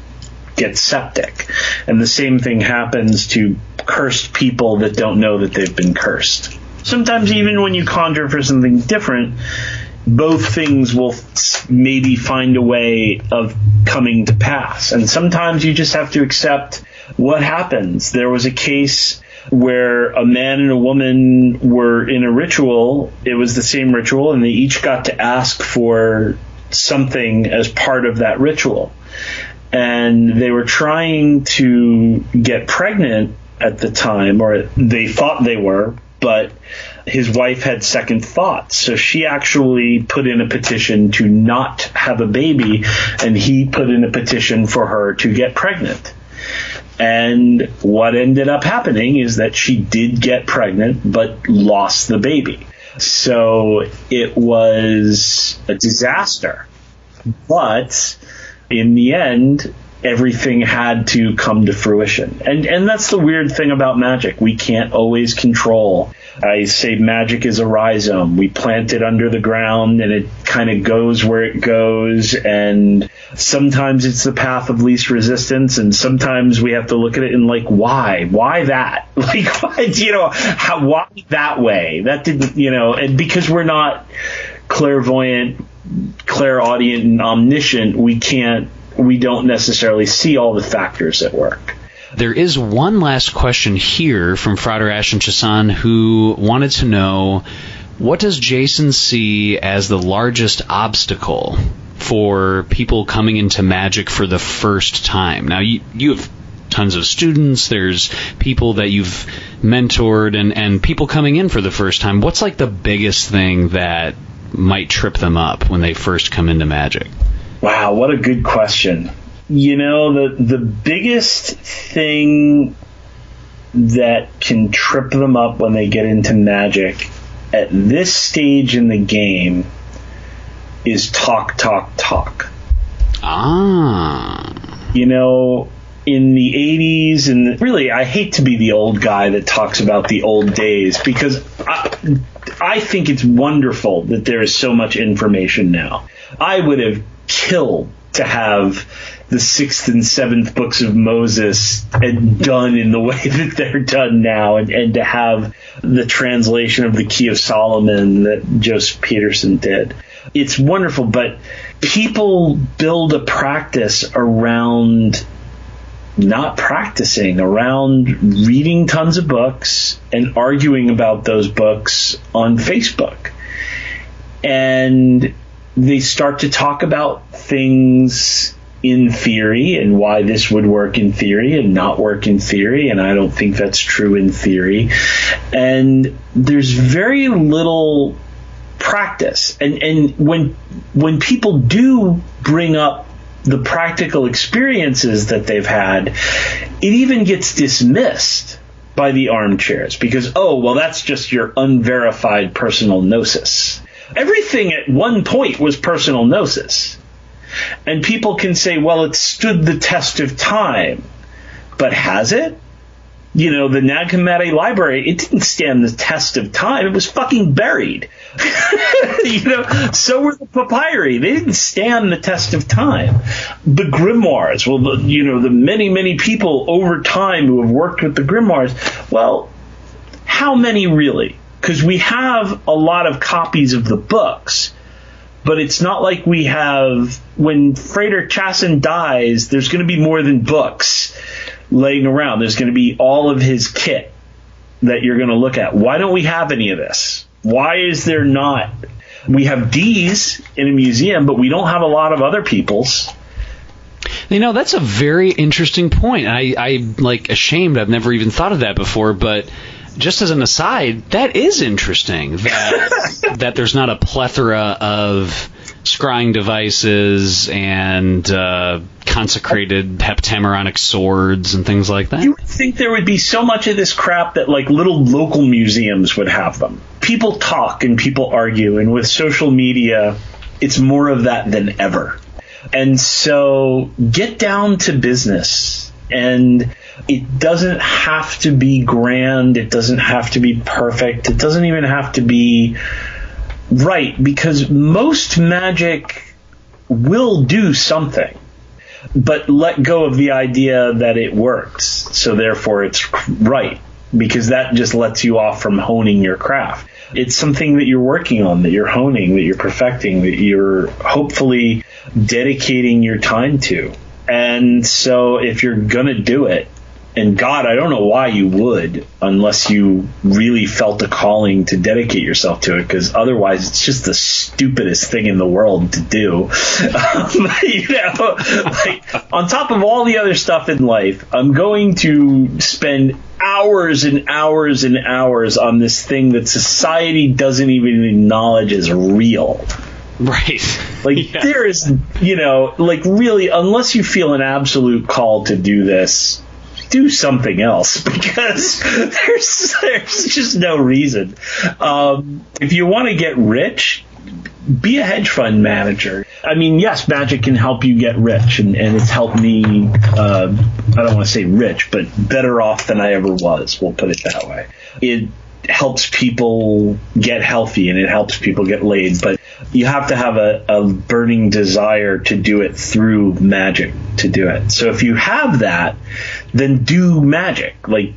get septic. And the same thing happens to cursed people that don't know that they've been cursed. Sometimes even when you conjure for something different, both things will maybe find a way of coming to pass. And sometimes you just have to accept what happens. There was a case where a man and a woman were in a ritual. It was the same ritual, and they each got to ask for something as part of that ritual. And they were trying to get pregnant at the time, or they thought they were, but his wife had second thoughts. So she actually put in a petition to not have a baby, and he put in a petition for her to get pregnant. And what ended up happening is that she did get pregnant, but lost the baby. So it was a disaster. But in the end, everything had to come to fruition. And that's the weird thing about magic. We can't always control. I say magic is a rhizome. We plant it under the ground and it kind of goes where it goes. And sometimes it's the path of least resistance. And sometimes we have to look at it and why? Why that? Why that way? That didn't, and because we're not clairvoyant, clairaudient, and omniscient, we don't necessarily see all the factors at work. There is one last question here from Frater Ashen Chasan, who wanted to know, what does Jason see as the largest obstacle for people coming into magic for the first time? Now, you have tons of students, there's people that you've mentored, and people coming in for the first time. What's the biggest thing that might trip them up when they first come into magic? Wow, what a good question. The biggest thing that can trip them up when they get into magic at this stage in the game is talk. In the 80s, and really, I hate to be the old guy that talks about the old days, because I think it's wonderful that there is so much information now. I would have killed to have the 6th and 7th books of Moses done in the way that they're done now, and to have the translation of the Key of Solomon that Joseph Peterson did. It's wonderful, but people build a practice around not practicing around reading tons of books and arguing about those books on Facebook. And they start to talk about things in theory and why this would work in theory and not work in theory, and I don't think that's true in theory. And there's very little practice. And when people do bring up the practical experiences that they've had, it even gets dismissed by the armchairs because, oh, well, that's just your unverified personal gnosis. Everything at one point was personal gnosis. And people can say, well, it stood the test of time. But has it? You know, the Nag Hammadi library, it didn't stand the test of time. It was fucking buried. You know, so were the papyri. They didn't stand the test of time. The grimoires, well, the many, many people over time who have worked with the grimoires, well, how many really? Because we have a lot of copies of the books, but it's not like we have, when Frater Chasson dies, there's going to be more than books laying around. There's going to be all of his kit that you're going to look at. Why don't we have any of this? Why is there not? We have D's in a museum, but we don't have a lot of other people's. You know, that's a very interesting point. I'm like ashamed I've never even thought of that before, but just as an aside, that is interesting that there's not a plethora of scrying devices and consecrated heptameronic swords and things like that. You would think there would be so much of this crap that like little local museums would have them. People talk and people argue, and with social media, it's more of that than ever. And so get down to business. And it doesn't have to be grand. It doesn't have to be perfect. It doesn't even have to be right, because most magic will do something, but let go of the idea that it works. So therefore it's right, because that just lets you off from honing your craft. It's something that you're working on, that you're honing, that you're perfecting, that you're hopefully dedicating your time to. And so if you're going to do it, and God, I don't know why you would, unless you really felt a calling to dedicate yourself to it, because otherwise it's just the stupidest thing in the world to do. Like, on top of all the other stuff in life, I'm going to spend hours and hours and hours on this thing that society doesn't even acknowledge as real. Right. Like, yeah. There is, like, really, unless you feel an absolute call to do this, do something else, because there's just no reason. If you want to get rich, be a hedge fund manager. I mean, yes, magic can help you get rich, and it's helped me, I don't want to say rich, but better off than I ever was. We'll put it that way. It helps people get healthy, and it helps people get laid, but you have to have a burning desire to do it through magic to do it. So if you have that, then do magic. Like,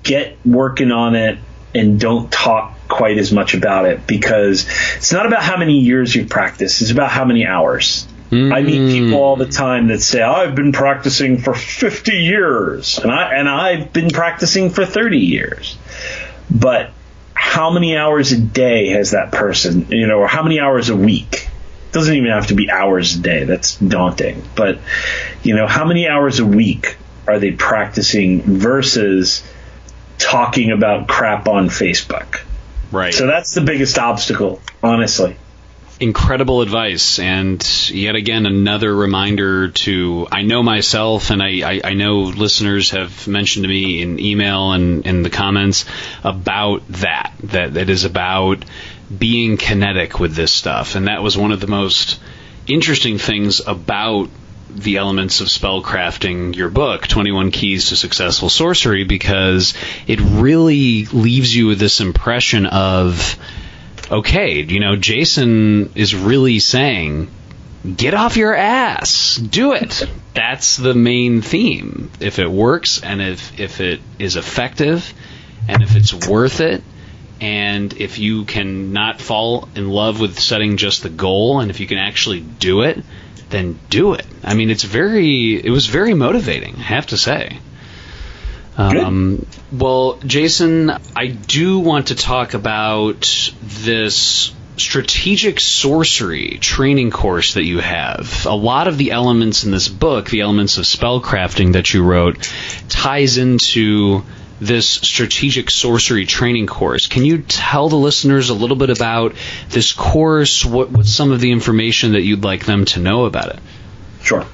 get working on it and don't talk quite as much about it, because it's not about how many years you've practiced. It's about how many hours. I meet people all the time that say, I've been practicing for 50 years and I've been practicing for 30 years. But how many hours a day has that person, or how many hours a week? It doesn't even have to be hours a day. That's daunting. But, how many hours a week are they practicing versus talking about crap on Facebook? Right. So that's the biggest obstacle, honestly. Incredible advice, and yet again another reminder to, I know myself, and I know listeners have mentioned to me in email and in the comments about that it is about being kinetic with this stuff. And that was one of the most interesting things about the elements of spellcrafting your book, 21 Keys to Successful Sorcery, because it really leaves you with this impression of, okay, Jason is really saying, get off your ass, do it. That's the main theme. If it works, and if it is effective, and if it's worth it, and if you can not fall in love with setting just the goal, and if you can actually do it, then do it. I mean, it was very motivating, I have to say. Well, Jason, I do want to talk about this Strategic Sorcery training course that you have. A lot of the elements in this book, the elements of spellcrafting that you wrote, ties into this Strategic Sorcery training course. Can you tell the listeners a little bit about this course? What's some of the information that you'd like them to know about it? Sure.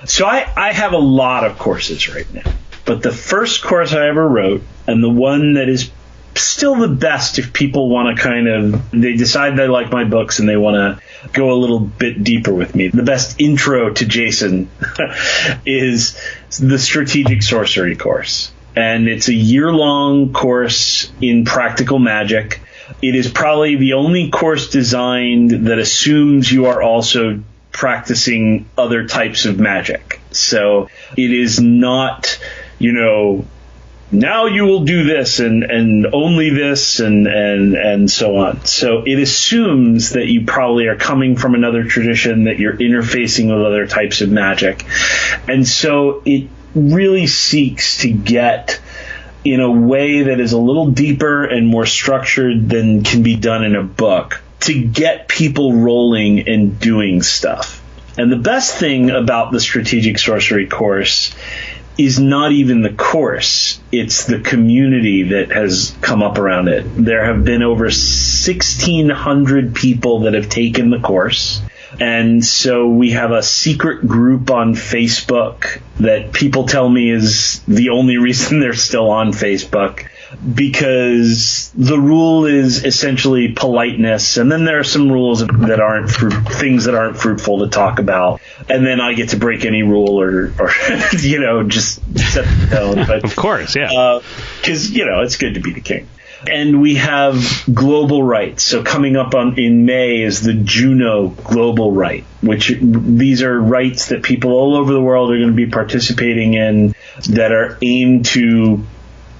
So I have a lot of courses right now. But the first course I ever wrote, and the one that is still the best if people want to they decide they like my books and they want to go a little bit deeper with me. The best intro to Jason is the Strategic Sorcery course. And it's a year-long course in practical magic. It is probably the only course designed that assumes you are also practicing other types of magic. So it is not, now you will do this and only this and so on. So it assumes that you probably are coming from another tradition, that you're interfacing with other types of magic. And so it really seeks to get in a way that is a little deeper and more structured than can be done in a book, to get people rolling and doing stuff. And the best thing about the Strategic Sorcery course is not even the course, it's the community that has come up around it. There have been over 1,600 people that have taken the course. And so we have a secret group on Facebook that people tell me is the only reason they're still on Facebook, because the rule is essentially politeness, and then there are some rules that aren't things that aren't fruitful to talk about, and then I get to break any rule or just set the tone. But, of course, yeah, because it's good to be the king. And we have global rights. So coming up in May is the Juno Global Right, which these are rights that people all over the world are going to be participating in, that are aimed to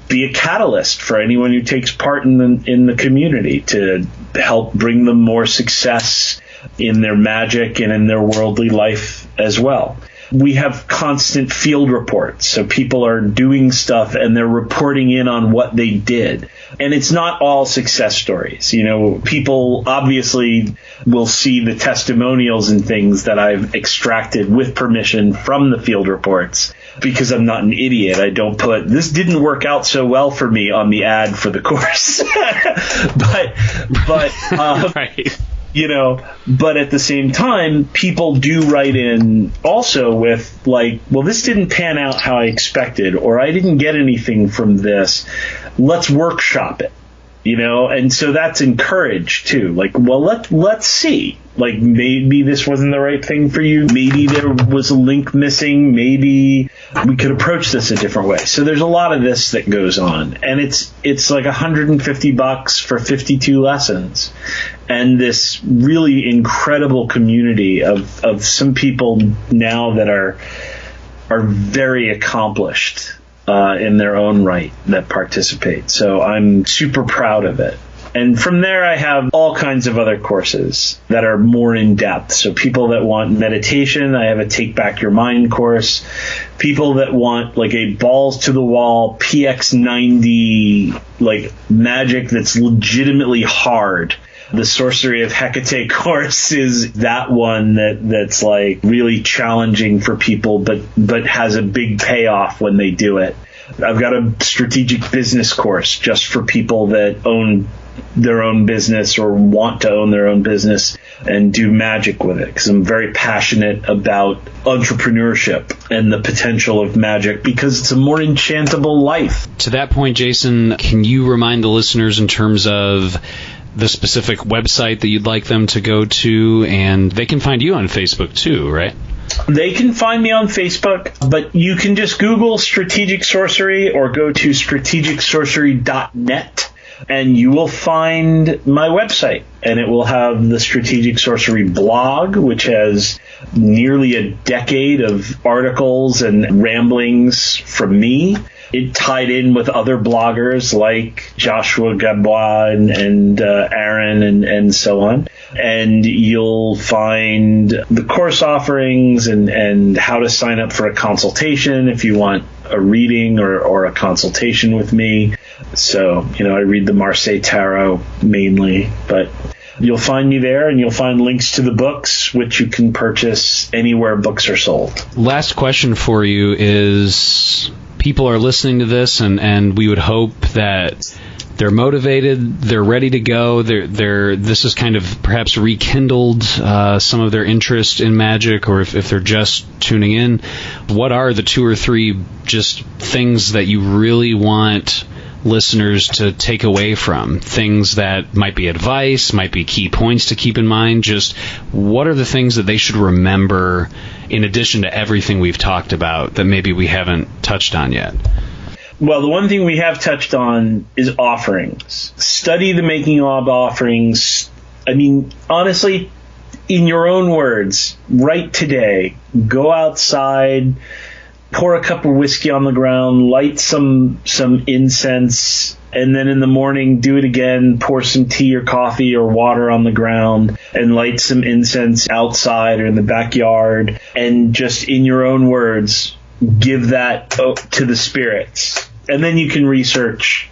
be a catalyst for anyone who takes part in the community, to help bring them more success in their magic and in their worldly life as well. We have constant field reports. So people are doing stuff and they're reporting in on what they did. And it's not all success stories. People obviously will see the testimonials and things that I've extracted with permission from the field reports, because I'm not an idiot. I don't put, this didn't work out so well for me on the ad for the course. but right. But at the same time, people do write in also with this didn't pan out how I expected, or I didn't get anything from this. Let's workshop it, and so that's encouraged too. Let's see. Maybe this wasn't the right thing for you. Maybe there was a link missing. Maybe we could approach this a different way. So there's a lot of this that goes on, and it's like $150 for 52 lessons, and this really incredible community of some people now that are very accomplished in their own right that participate. So I'm super proud of it. And from there, I have all kinds of other courses that are more in depth. So people that want meditation, I have a Take Back Your Mind course. People that want a balls to the wall PX90 magic that's legitimately hard. The Sorcery of Hecate course is that one that's really challenging for people, but has a big payoff when they do it. I've got a strategic business course just for people that own their own business or want to own their own business and do magic with it, because I'm very passionate about entrepreneurship and the potential of magic, because it's a more enchantable life. To that point, Jason, can you remind the listeners in terms of the specific website that you'd like them to go to? And they can find you on Facebook too, right? They can find me on Facebook, but you can just Google Strategic Sorcery or go to strategicsorcery.net. And you will find my website, and it will have the Strategic Sorcery blog, which has nearly a decade of articles and ramblings from me. it tied in with other bloggers like Joshua Gabois and Aaron and so on. And you'll find the course offerings and how to sign up for a consultation if you want a reading or a consultation with me. So, I read the Marseille Tarot mainly, but you'll find me there, and you'll find links to the books, which you can purchase anywhere books are sold. Last question for you is, people are listening to this, and we would hope that they're motivated, they're ready to go, this has kind of perhaps rekindled some of their interest in magic, or if they're just tuning in. What are the 2 or 3 just things that you really want listeners to take away from? Things that might be advice, might be key points to keep in mind. Just what are the things that they should remember in addition to everything we've talked about that maybe we haven't touched on yet? Well, the one thing we have touched on is offerings. Study the making of offerings. I mean, honestly, in your own words, right today, go outside, pour a cup of whiskey on the ground, light some incense, and then in the morning do it again, pour some tea or coffee or water on the ground and light some incense outside or in the backyard, and just in your own words, give that to the spirits. And then you can research,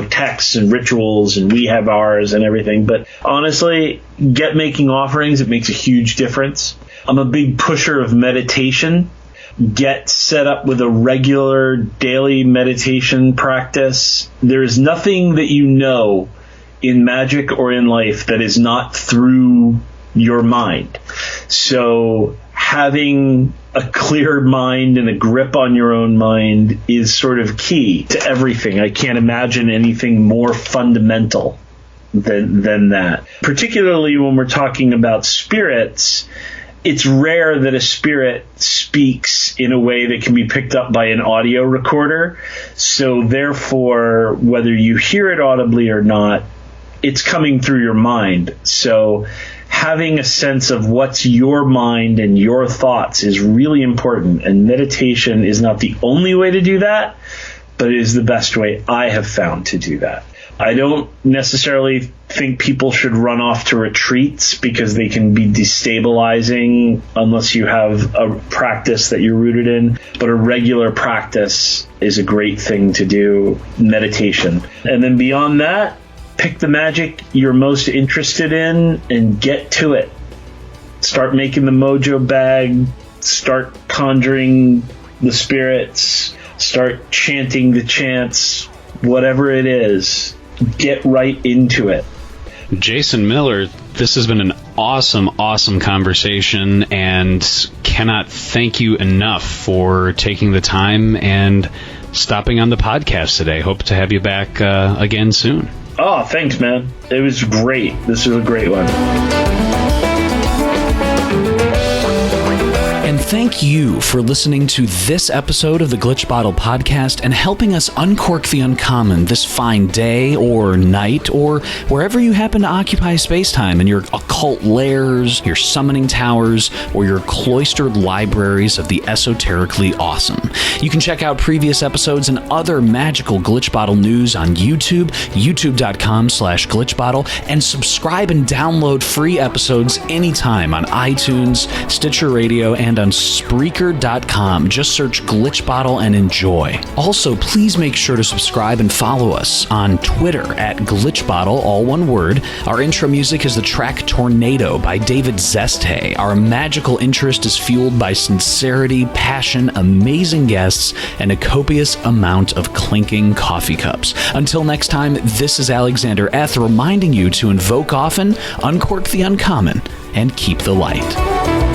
texts and rituals, and we have ours and everything. But honestly, get making offerings. It makes a huge difference. I'm a big pusher of meditation. Get set up with a regular daily meditation practice. There is nothing that in magic or in life that is not through your mind. So having a clear mind and a grip on your own mind is sort of key to everything. I can't imagine anything more fundamental than that. Particularly when we're talking about spirits, it's rare that a spirit speaks in a way that can be picked up by an audio recorder. So therefore, whether you hear it audibly or not, it's coming through your mind. So having a sense of what's your mind and your thoughts is really important. And meditation is not the only way to do that, but it is the best way I have found to do that. I don't necessarily think people should run off to retreats because they can be destabilizing unless you have a practice that you're rooted in. But a regular practice is a great thing to do, meditation. And then beyond that, pick the magic you're most interested in and get to it. Start making the mojo bag, start conjuring the spirits, start chanting the chants, whatever it is. Get right into it. Jason Miller, this has been an awesome conversation, and cannot thank you enough for taking the time and stopping on the podcast today. Hope to have you back again soon. Oh, thanks, man. It was great. This was a great one. And thank you for listening to this episode of the Glitch Bottle Podcast and helping us uncork the uncommon this fine day or night or wherever you happen to occupy space-time in your occult lairs, your summoning towers, or your cloistered libraries of the esoterically awesome. You can check out previous episodes and other magical Glitch Bottle news on YouTube, youtube.com/glitchbottle, and subscribe and download free episodes anytime on iTunes, Stitcher Radio, and on Spreaker.com. Just search Glitch Bottle and enjoy. Also, please make sure to subscribe and follow us on Twitter at Glitch Bottle, all one word. Our intro music is the track Tornado by David Zeste. Our magical interest is fueled by sincerity, passion, amazing guests, and a copious amount of clinking coffee cups. Until next time, this is Alexander Eth reminding you to invoke often, uncork the uncommon, and keep the light.